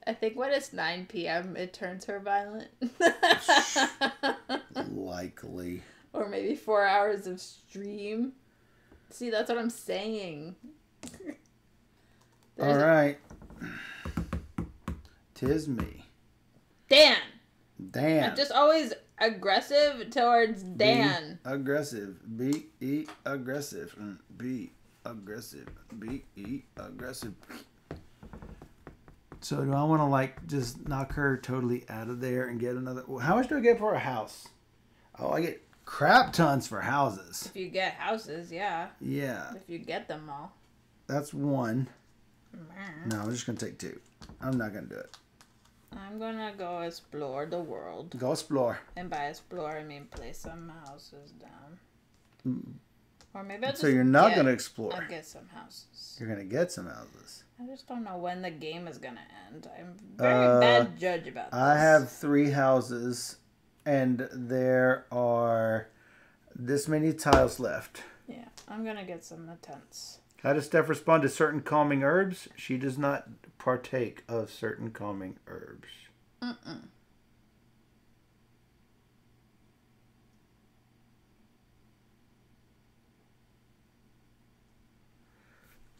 [SPEAKER 1] I think when it's 9 p.m., it turns her violent.
[SPEAKER 2] Likely.
[SPEAKER 1] Or maybe 4 hours of stream. See, that's what I'm saying.
[SPEAKER 2] All right. 'Tis me.
[SPEAKER 1] Dan!
[SPEAKER 2] Dan.
[SPEAKER 1] I'm just always aggressive towards Dan.
[SPEAKER 2] Be aggressive. Be aggressive. Be aggressive. Be aggressive. So do I want to like just knock her totally out of there and get another? How much do I get for a house? Oh, I get crap tons for houses.
[SPEAKER 1] If you get houses, yeah.
[SPEAKER 2] Yeah.
[SPEAKER 1] If you get them all.
[SPEAKER 2] That's 1. No, I'm just going to take 2. I'm not going to do it.
[SPEAKER 1] I'm gonna go explore the world.
[SPEAKER 2] Go explore.
[SPEAKER 1] And by explore, I mean place some houses down. Or maybe I'll just
[SPEAKER 2] So you're not going to explore.
[SPEAKER 1] I'll get some houses.
[SPEAKER 2] You're going to get some houses.
[SPEAKER 1] I just don't know when the game is gonna end. I'm a very bad judge about this.
[SPEAKER 2] I have 3 houses, and there are this many tiles left.
[SPEAKER 1] Yeah, I'm gonna get some tents.
[SPEAKER 2] How does Steph respond to certain calming herbs? She does not partake of certain calming herbs.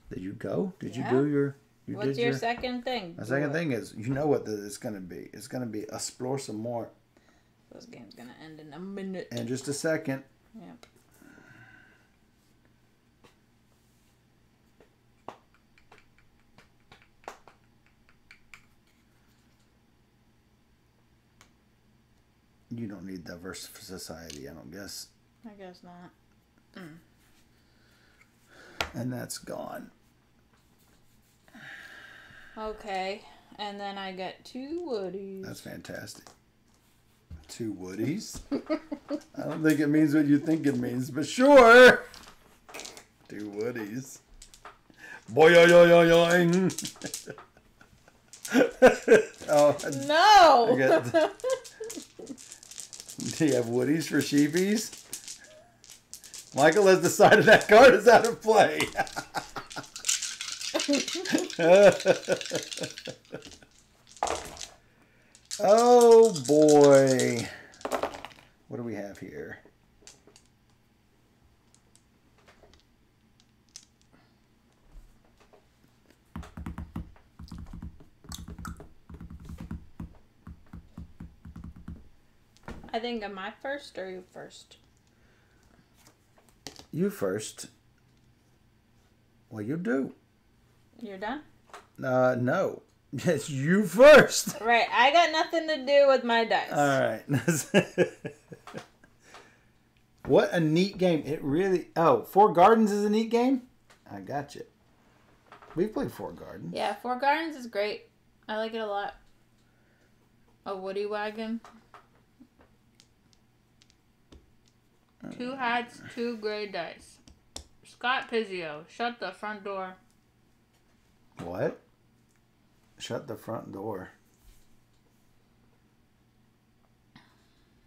[SPEAKER 2] Did you go? Did you do your...
[SPEAKER 1] What's your second thing?
[SPEAKER 2] My second thing is, you know what it's going to be. It's going to be explore some more.
[SPEAKER 1] This game's going to end in a minute.
[SPEAKER 2] In just a second.
[SPEAKER 1] Yep.
[SPEAKER 2] You don't need diverse society, I don't guess.
[SPEAKER 1] I guess not.
[SPEAKER 2] And that's gone.
[SPEAKER 1] Okay, and then I get 2 woodies.
[SPEAKER 2] That's fantastic. 2 woodies? I don't think it means what you think it means, but sure. 2 woodies. Boing. Oh
[SPEAKER 1] no!
[SPEAKER 2] Do you have woodies for sheepies? Michael has decided that card is out of play. Oh boy. What do we have here?
[SPEAKER 1] I think, am I first or you first?
[SPEAKER 2] You first. Well, you do.
[SPEAKER 1] You're done?
[SPEAKER 2] No. It's you first.
[SPEAKER 1] Right, I got nothing to do with my dice.
[SPEAKER 2] All right. What a neat game. It really... Oh, Four Gardens is a neat game? I got you. We've played Four Gardens.
[SPEAKER 1] Yeah, Four Gardens is great. I like it a lot. A woody wagon. 2 hats, 2 gray dice. Scott Pizzio, shut the front door.
[SPEAKER 2] What? Shut the front door.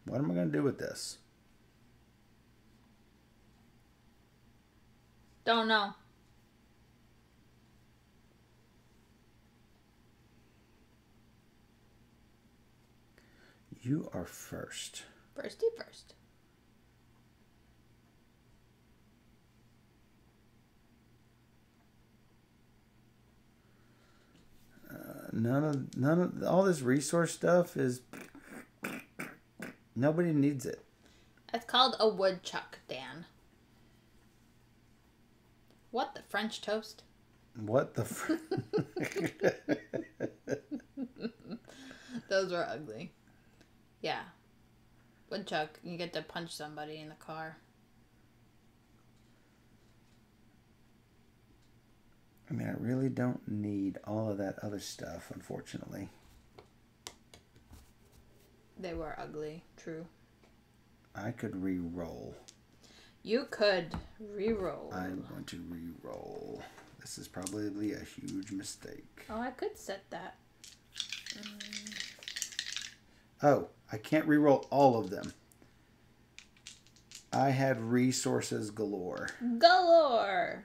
[SPEAKER 2] What am I going to do with this?
[SPEAKER 1] Don't know.
[SPEAKER 2] You are first.
[SPEAKER 1] Firsty.
[SPEAKER 2] none of all this resource stuff is. Nobody needs it.
[SPEAKER 1] It's called a woodchuck, Dan. What the French toast?
[SPEAKER 2] What the?
[SPEAKER 1] Those were ugly. Yeah. Woodchuck, you get to punch somebody in the car.
[SPEAKER 2] I mean, I really don't need all of that other stuff, unfortunately.
[SPEAKER 1] They were ugly, true.
[SPEAKER 2] I could re-roll.
[SPEAKER 1] You could re-roll.
[SPEAKER 2] I'm going to re-roll. This is probably a huge mistake.
[SPEAKER 1] Oh, I could set that.
[SPEAKER 2] Oh, I can't re-roll all of them. I had resources galore.
[SPEAKER 1] Galore!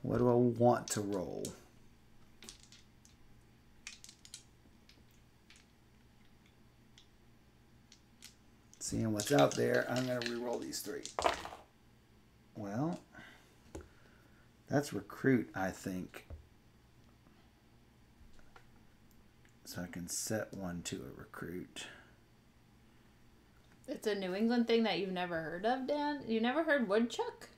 [SPEAKER 2] What do I want to roll? Seeing what's out there, I'm going to re-roll these 3. Well, that's recruit, I think. So I can set one to a recruit.
[SPEAKER 1] It's a New England thing that you've never heard of, Dan? You never heard woodchuck?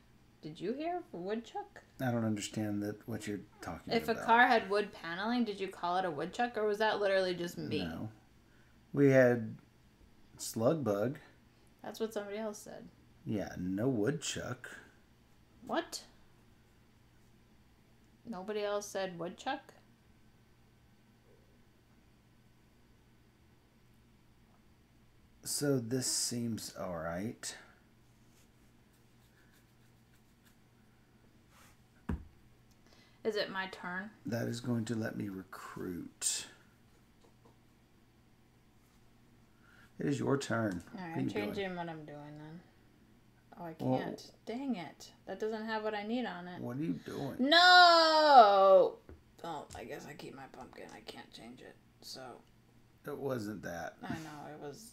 [SPEAKER 1] Did you hear woodchuck?
[SPEAKER 2] I don't understand what you're talking about.
[SPEAKER 1] If a car had wood paneling, did you call it a woodchuck, or was that literally just me?
[SPEAKER 2] No. We had slug bug.
[SPEAKER 1] That's what somebody else said.
[SPEAKER 2] Yeah, no woodchuck.
[SPEAKER 1] What? Nobody else said woodchuck?
[SPEAKER 2] So this seems alright.
[SPEAKER 1] Is it my turn?
[SPEAKER 2] That is going to let me recruit. It is your turn.
[SPEAKER 1] Alright, I'm changing what I'm doing then. Oh, I can't. Dang it. That doesn't have what I need on it.
[SPEAKER 2] What are you doing?
[SPEAKER 1] No! Oh, I guess I keep my pumpkin. I can't change it. So.
[SPEAKER 2] It wasn't that.
[SPEAKER 1] I know, it was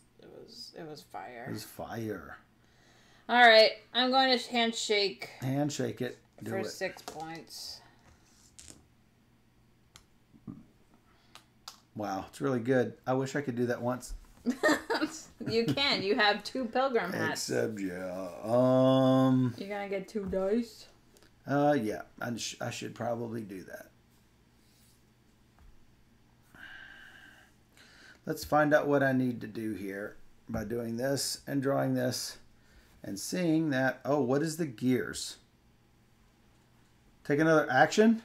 [SPEAKER 1] fire.
[SPEAKER 2] It was fire.
[SPEAKER 1] Alright, I'm going to handshake.
[SPEAKER 2] Handshake it. Do
[SPEAKER 1] for
[SPEAKER 2] it.
[SPEAKER 1] 6 points.
[SPEAKER 2] Wow, it's really good. I wish I could do that once.
[SPEAKER 1] You can. You have 2 pilgrim hats.
[SPEAKER 2] Except, yeah.
[SPEAKER 1] You're gonna get 2 dice?
[SPEAKER 2] Yeah. I should probably do that. Let's find out what I need to do here by doing this and drawing this and seeing that. Oh, what is the gears? Take another action?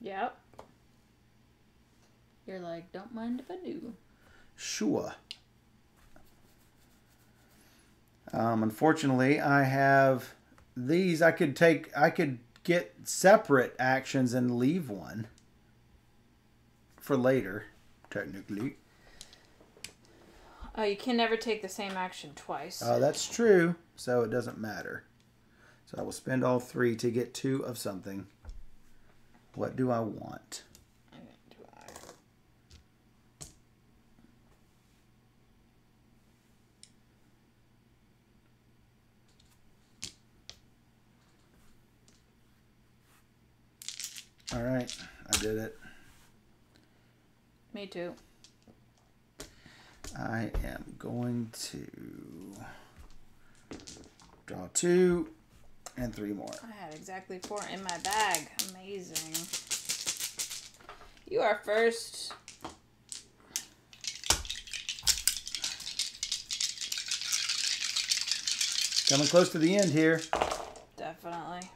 [SPEAKER 1] Yep. You're like, don't mind if I do.
[SPEAKER 2] Sure. Unfortunately, I have these. I could get separate actions and leave one for later, technically.
[SPEAKER 1] Oh, you can never take the same action twice.
[SPEAKER 2] That's true, so it doesn't matter. So I will spend all 3 to get 2 of something. What do I want? All right, I did it.
[SPEAKER 1] Me too.
[SPEAKER 2] I am going to draw 2 and 3 more.
[SPEAKER 1] I had exactly 4 in my bag. Amazing. You are first.
[SPEAKER 2] Coming close to the end here.
[SPEAKER 1] Definitely.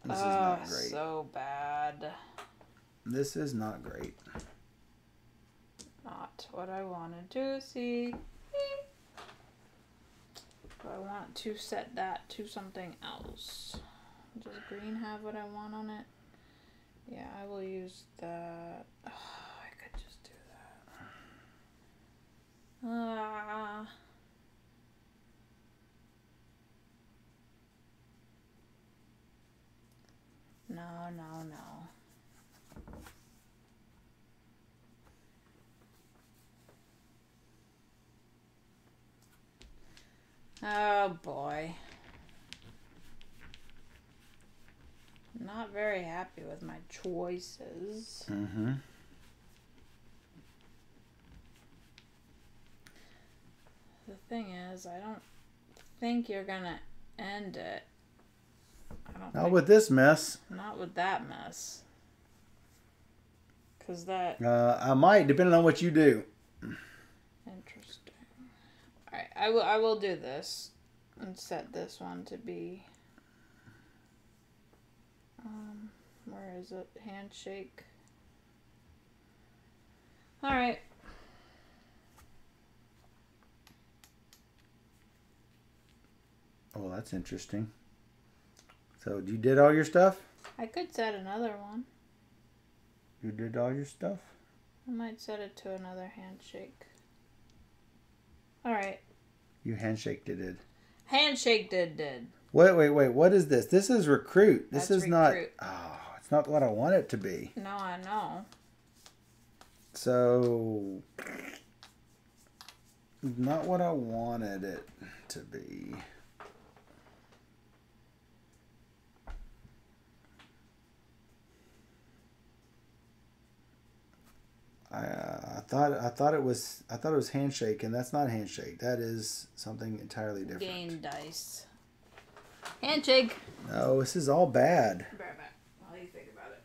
[SPEAKER 2] This is not great.
[SPEAKER 1] So bad.
[SPEAKER 2] This is not great.
[SPEAKER 1] Not what I wanted to see. Do I want to set that to something else? Does green have what I want on it? Yeah, I will use that. Oh, I could just do that. No, no, no. Oh boy. not very happy with my choices.
[SPEAKER 2] Mm-hmm.
[SPEAKER 1] The thing is, I don't think you're gonna end it.
[SPEAKER 2] Not with this mess.
[SPEAKER 1] Not with that mess. Because that...
[SPEAKER 2] I might, depending on what you do.
[SPEAKER 1] Interesting. Alright, I will do this. And set this one to be... where is it? Handshake. Alright.
[SPEAKER 2] Oh, that's interesting. So, you did all your stuff?
[SPEAKER 1] I could set another one.
[SPEAKER 2] You did all your stuff?
[SPEAKER 1] I might set it to another handshake. Alright.
[SPEAKER 2] You handshaked it.
[SPEAKER 1] Handshake did.
[SPEAKER 2] Wait. What is this? This is recruit. This is
[SPEAKER 1] recruit.
[SPEAKER 2] not... Oh, it's not what I want it to be.
[SPEAKER 1] No, I know.
[SPEAKER 2] So... Not what I wanted it to be. I thought it was handshake, and that's not handshake. That is something entirely different.
[SPEAKER 1] Gain dice. Handshake.
[SPEAKER 2] No, this is all bad.
[SPEAKER 1] Be right back. While you think about it.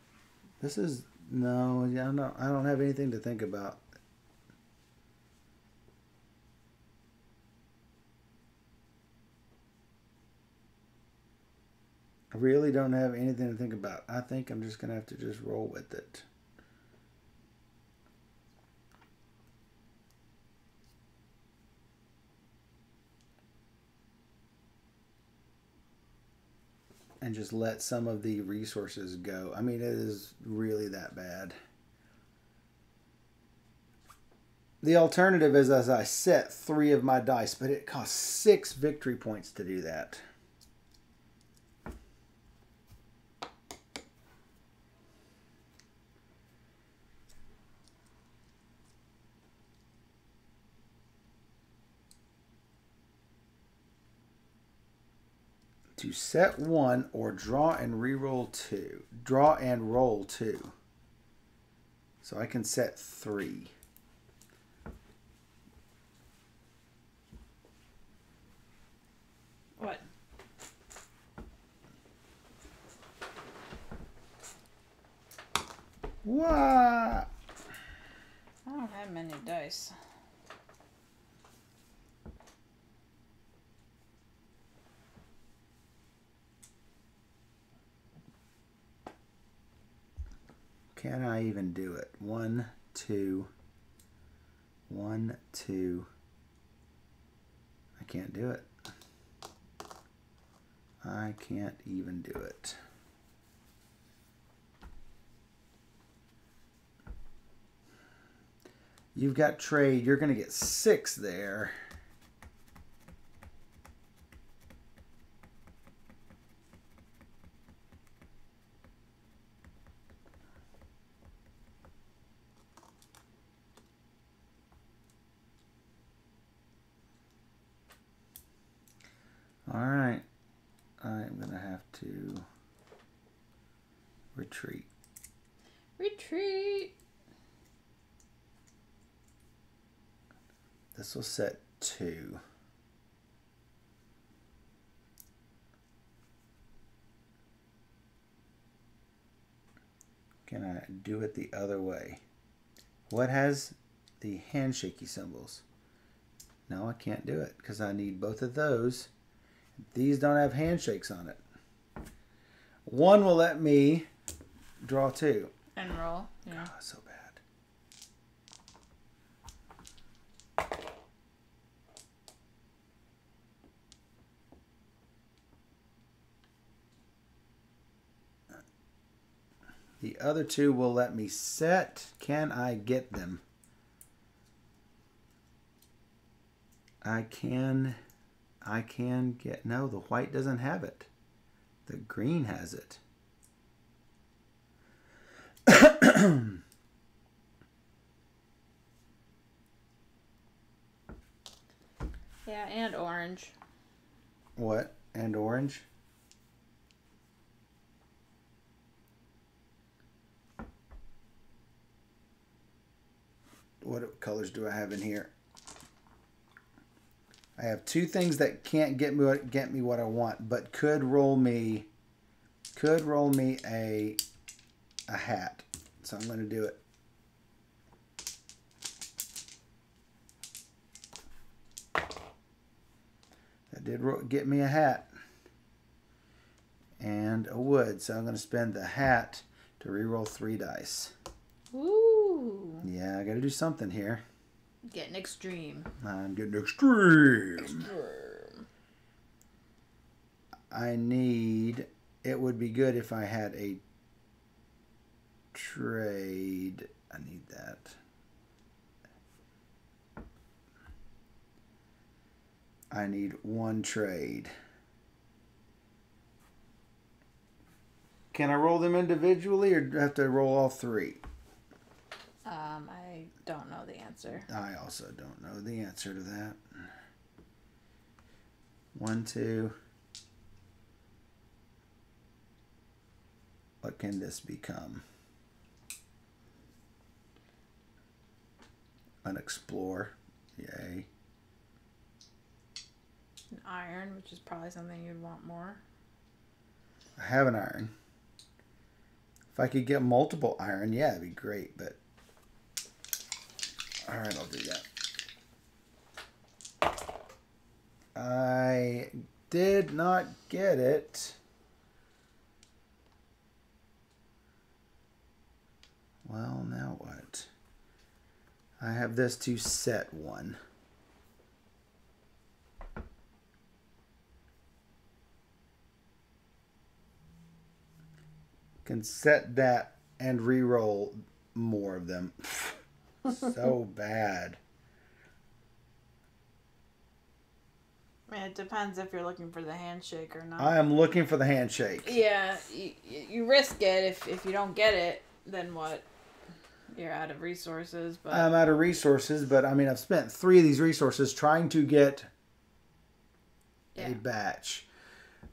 [SPEAKER 2] This is no. Yeah, I don't have anything to think about. I really don't have anything to think about. I think I'm just gonna have to just roll with it. And just let some of the resources go. I mean, it is really that bad. The alternative is as I set 3 of my dice, but it costs 6 victory points to do that. To set 1 or draw and re-roll 2. Draw and roll 2. So I can set 3.
[SPEAKER 1] What?
[SPEAKER 2] What?
[SPEAKER 1] I don't have many dice.
[SPEAKER 2] Can I even do it? 1, 2. 1, 2. I can't do it. I can't even do it. You've got trade. You're going to get 6 there. All right. I'm going to have to retreat.
[SPEAKER 1] Retreat.
[SPEAKER 2] This will set 2. Can I do it the other way? What has the handshaky symbols? No, I can't do it because I need both of those. These don't have handshakes on it. 1 will let me draw 2.
[SPEAKER 1] And roll. Yeah.
[SPEAKER 2] God, so bad. The other 2 will let me set. Can I get them? I can get... No, the white doesn't have it. The green has it.
[SPEAKER 1] Yeah, and orange.
[SPEAKER 2] What? And orange? what colors do I have in here? I have 2 things that can't get me what I want, but could roll me a hat. So I'm going to do it. That did get me a hat and a wood. So I'm going to spend the hat to reroll 3 dice.
[SPEAKER 1] Ooh.
[SPEAKER 2] Yeah, I got to do something here.
[SPEAKER 1] Getting extreme.
[SPEAKER 2] I'm getting extreme. I need... It would be good if I had a trade. I need that. I need 1 trade. Can I roll them individually or do I have to roll all 3?
[SPEAKER 1] I don't know the answer.
[SPEAKER 2] I also don't know the answer to that. 1, 2. What can this become? An explore. Yay.
[SPEAKER 1] An iron, which is probably something you'd want more.
[SPEAKER 2] I have an iron. If I could get multiple iron, yeah, it'd be great, but all right, I'll do that. I did not get it. Well, now what? I have this to set 1. Can set that and re-roll more of them. So bad.
[SPEAKER 1] I mean, it depends if you're looking for the handshake or not.
[SPEAKER 2] I am looking for the handshake.
[SPEAKER 1] Yeah, you risk it. If you don't get it, then what? You're out of resources. But
[SPEAKER 2] I'm out of resources, but I mean, I've spent 3 of these resources trying to get a batch.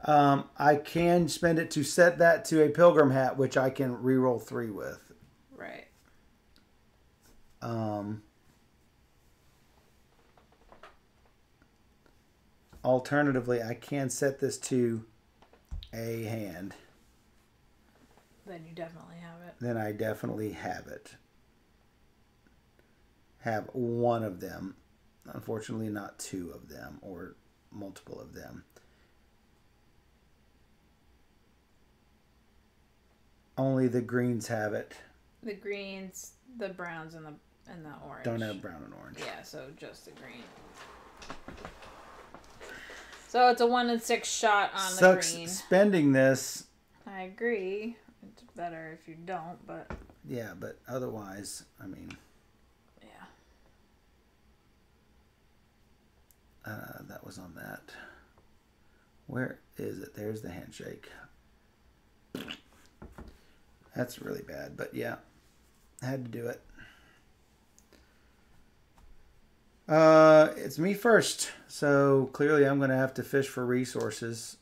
[SPEAKER 2] I can spend it to set that to a pilgrim hat, which I can re-roll 3 with.
[SPEAKER 1] Right.
[SPEAKER 2] Alternatively, I can set this to a hand.
[SPEAKER 1] Then you definitely have it.
[SPEAKER 2] Then I definitely have it. Have 1 of them. Unfortunately, not 2 of them or multiple of them. Only the greens have it.
[SPEAKER 1] The greens, the browns, and the orange.
[SPEAKER 2] Don't have brown and orange.
[SPEAKER 1] Yeah, so just the green. So it's a 1 in 6 shot on the green.
[SPEAKER 2] Spending this.
[SPEAKER 1] I agree. It's better if you don't, but...
[SPEAKER 2] Yeah, but otherwise, I mean...
[SPEAKER 1] Yeah.
[SPEAKER 2] That was on that. Where is it? There's the handshake. That's really bad, but yeah. I had to do it. It's me first, so clearly I'm going to have to fish for resources.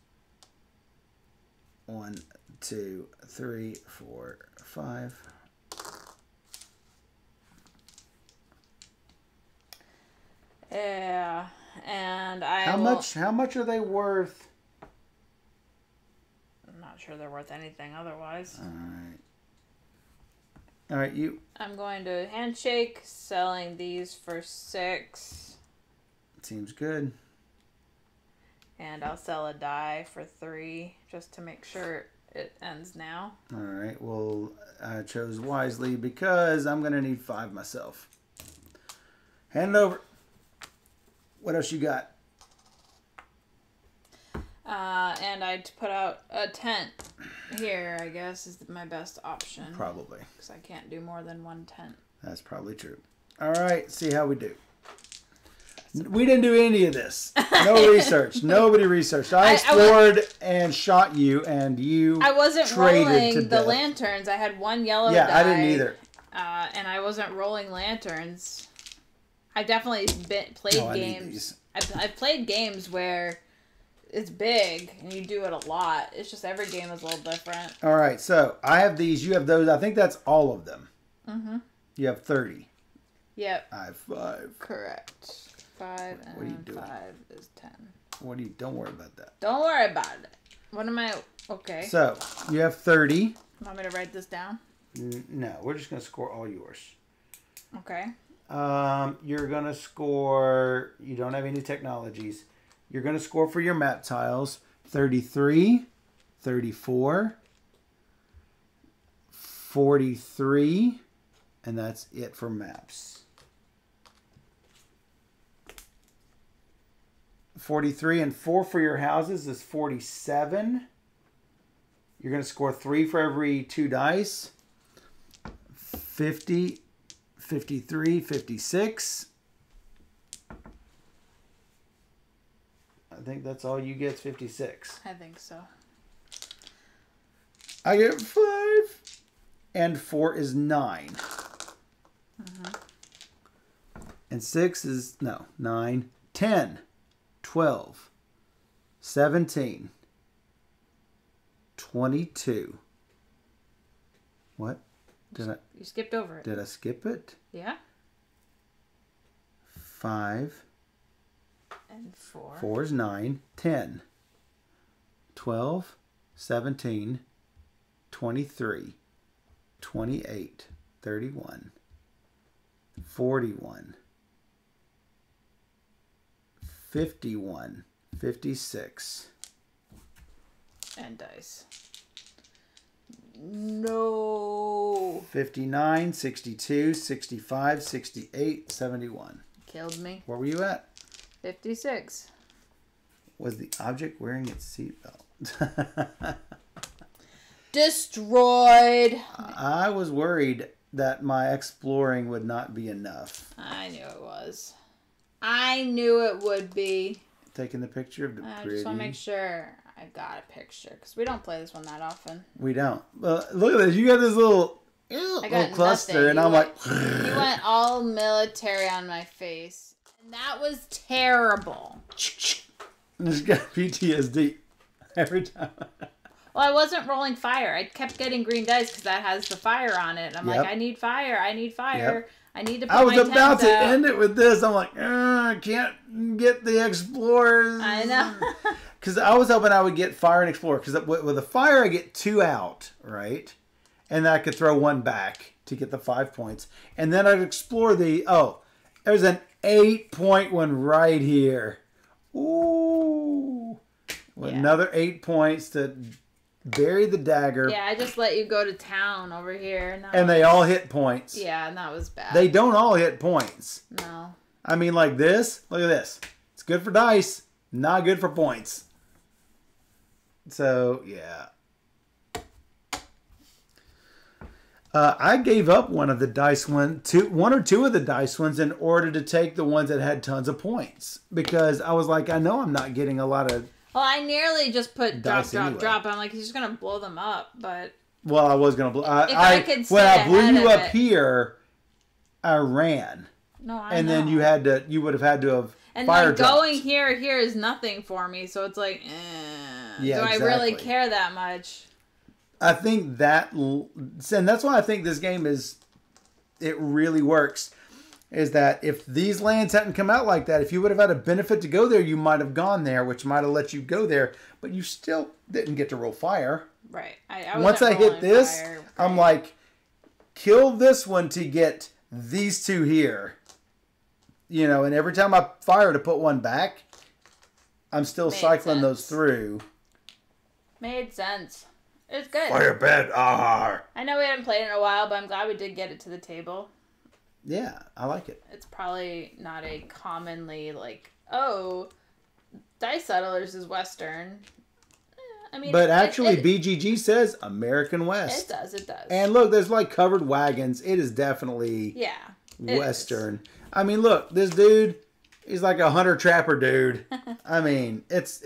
[SPEAKER 2] 1, 2, 3, 4, 5.
[SPEAKER 1] Yeah, and
[SPEAKER 2] How much are they worth?
[SPEAKER 1] I'm not sure they're worth anything otherwise.
[SPEAKER 2] All right, you.
[SPEAKER 1] I'm going to handshake, selling these for 6.
[SPEAKER 2] Seems good.
[SPEAKER 1] And I'll sell a die for 3 just to make sure it ends now.
[SPEAKER 2] All right, well, I chose wisely because I'm going to need 5 myself. Hand it over. What else you got?
[SPEAKER 1] And I'd put out a tent here, I guess, is my best option.
[SPEAKER 2] Probably.
[SPEAKER 1] Because I can't do more than 1 tent.
[SPEAKER 2] That's probably true. All right, see how we do. We didn't do any of this. No research. Nobody researched. I explored and shot you, and you
[SPEAKER 1] I wasn't
[SPEAKER 2] traded
[SPEAKER 1] rolling
[SPEAKER 2] to
[SPEAKER 1] the
[SPEAKER 2] death.
[SPEAKER 1] lanterns. I had 1 yellow die.
[SPEAKER 2] Yeah, I didn't either.
[SPEAKER 1] And I wasn't rolling lanterns. I definitely played games. I've played games where it's big and you do it a lot. It's just every game is a little different.
[SPEAKER 2] All right, so I have these. You have those. I think that's all of them. Mm-hmm. You have 30.
[SPEAKER 1] Yep.
[SPEAKER 2] I have 5.
[SPEAKER 1] Correct. 5 and
[SPEAKER 2] what are you doing?
[SPEAKER 1] 5 is 10.
[SPEAKER 2] Don't worry about that.
[SPEAKER 1] Don't worry about it. What am I? Okay.
[SPEAKER 2] So, you have 30.
[SPEAKER 1] Want me to write this down?
[SPEAKER 2] No, we're just going to score all yours.
[SPEAKER 1] Okay.
[SPEAKER 2] You're going to score, you don't have any technologies. You're going to score for your map tiles 33, 34, 43, and that's it for maps. 43 and 4 for your houses is 47. You're going to score 3 for every 2 dice. 50, 53, 56. I think that's all you get, 56.
[SPEAKER 1] I think so.
[SPEAKER 2] I get 5. And 4 is 9.
[SPEAKER 1] Mm-hmm.
[SPEAKER 2] And 6 is, 9. 10, 12, 17, 22. What?
[SPEAKER 1] You skipped over it.
[SPEAKER 2] Did I skip it?
[SPEAKER 1] Yeah.
[SPEAKER 2] 5.
[SPEAKER 1] And 4.
[SPEAKER 2] 4 is 9. 10. 12. 17. 23. 28. 31. 41. 51. 56.
[SPEAKER 1] And dice. No.
[SPEAKER 2] 59, 62, 65, 68, 71.
[SPEAKER 1] Killed me.
[SPEAKER 2] Where were you at?
[SPEAKER 1] 56.
[SPEAKER 2] Was the object wearing its seatbelt?
[SPEAKER 1] Destroyed.
[SPEAKER 2] I was worried that my exploring would not be enough.
[SPEAKER 1] I knew it was. I knew it would be.
[SPEAKER 2] Taking the picture of the
[SPEAKER 1] I
[SPEAKER 2] pretty.
[SPEAKER 1] just want to make sure I got a picture because we don't play this one that often.
[SPEAKER 2] We don't. Well, look at this. You got this little cluster, and I'm like.
[SPEAKER 1] You went all military on my face, and that was terrible.
[SPEAKER 2] Just got PTSD every time.
[SPEAKER 1] Well, I wasn't rolling fire. I kept getting green dice because that has the fire on it. I'm like, I need fire. I need fire.
[SPEAKER 2] Yep.
[SPEAKER 1] I need to put
[SPEAKER 2] I was
[SPEAKER 1] my
[SPEAKER 2] about
[SPEAKER 1] tents
[SPEAKER 2] to
[SPEAKER 1] out.
[SPEAKER 2] end it with this. I'm like, I can't get the explorers.
[SPEAKER 1] I know.
[SPEAKER 2] Because I was hoping I would get fire and explorer. Because with the fire, I get 2 out, right? And then I could throw 1 back to get the 5 points. And then I'd explore the, there's an 8-point one right here. Ooh. With another 8 points to bury the dagger.
[SPEAKER 1] Yeah, I just let you go to town over here.
[SPEAKER 2] And they all hit points.
[SPEAKER 1] Yeah, and that was bad.
[SPEAKER 2] They don't all hit points.
[SPEAKER 1] No.
[SPEAKER 2] I mean, like this. Look at this. It's good for dice. Not good for points. So, yeah. I gave up one of the dice one or two of the dice ones in order to take the ones that had tons of points. Because I was like, I know I'm not getting a lot of...
[SPEAKER 1] Well, I nearly just put drop,
[SPEAKER 2] Dice anyway.
[SPEAKER 1] drop. I'm like, he's just going to blow them up, but...
[SPEAKER 2] Well, I was going to blow...
[SPEAKER 1] I could stay
[SPEAKER 2] when I blew
[SPEAKER 1] ahead
[SPEAKER 2] you
[SPEAKER 1] of
[SPEAKER 2] up
[SPEAKER 1] it.
[SPEAKER 2] here, I ran.
[SPEAKER 1] No, I
[SPEAKER 2] And
[SPEAKER 1] know.
[SPEAKER 2] then you would have had to have
[SPEAKER 1] and
[SPEAKER 2] fire
[SPEAKER 1] like
[SPEAKER 2] dropped.
[SPEAKER 1] going here is nothing for me, so it's like,
[SPEAKER 2] Yeah,
[SPEAKER 1] do I really
[SPEAKER 2] exactly.
[SPEAKER 1] care that much?
[SPEAKER 2] I think that, and that's why I think this game it really works, is that if these lands hadn't come out like that, if you would have had a benefit to go there, you might have gone there, which might have let you go there, but you still didn't get to roll fire.
[SPEAKER 1] Right.
[SPEAKER 2] Once I hit this, I'm like, kill this one to get these 2 here. You know, and every time I fire to put 1 back, I'm still cycling those through.
[SPEAKER 1] Made sense. It's good.
[SPEAKER 2] Fire bed, I
[SPEAKER 1] know we haven't played in a while, but I'm glad we did get it to the table.
[SPEAKER 2] Yeah, I like it.
[SPEAKER 1] It's probably not a commonly like, oh, Dice Settlers is Western. I mean,
[SPEAKER 2] But actually, BGG says American West.
[SPEAKER 1] It does.
[SPEAKER 2] And look, there's like covered wagons. It is definitely Western. I mean, look, this dude is like a hunter-trapper dude. I mean, it's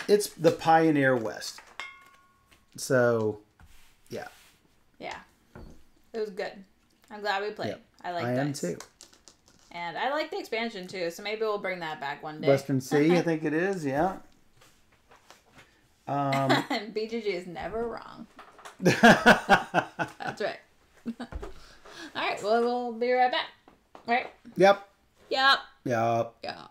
[SPEAKER 2] the pioneer West. So, yeah.
[SPEAKER 1] Yeah. It was good. I'm glad we played.
[SPEAKER 2] Yep.
[SPEAKER 1] I like
[SPEAKER 2] I am
[SPEAKER 1] dice.
[SPEAKER 2] too.
[SPEAKER 1] And I like the expansion too, so maybe we'll bring that back one day.
[SPEAKER 2] Western Sea, I think it is, yeah.
[SPEAKER 1] BGG is never wrong. That's right. All right. Well, we'll be right back. All right.
[SPEAKER 2] Yep.
[SPEAKER 1] Yep.
[SPEAKER 2] Yep.
[SPEAKER 1] Yeah.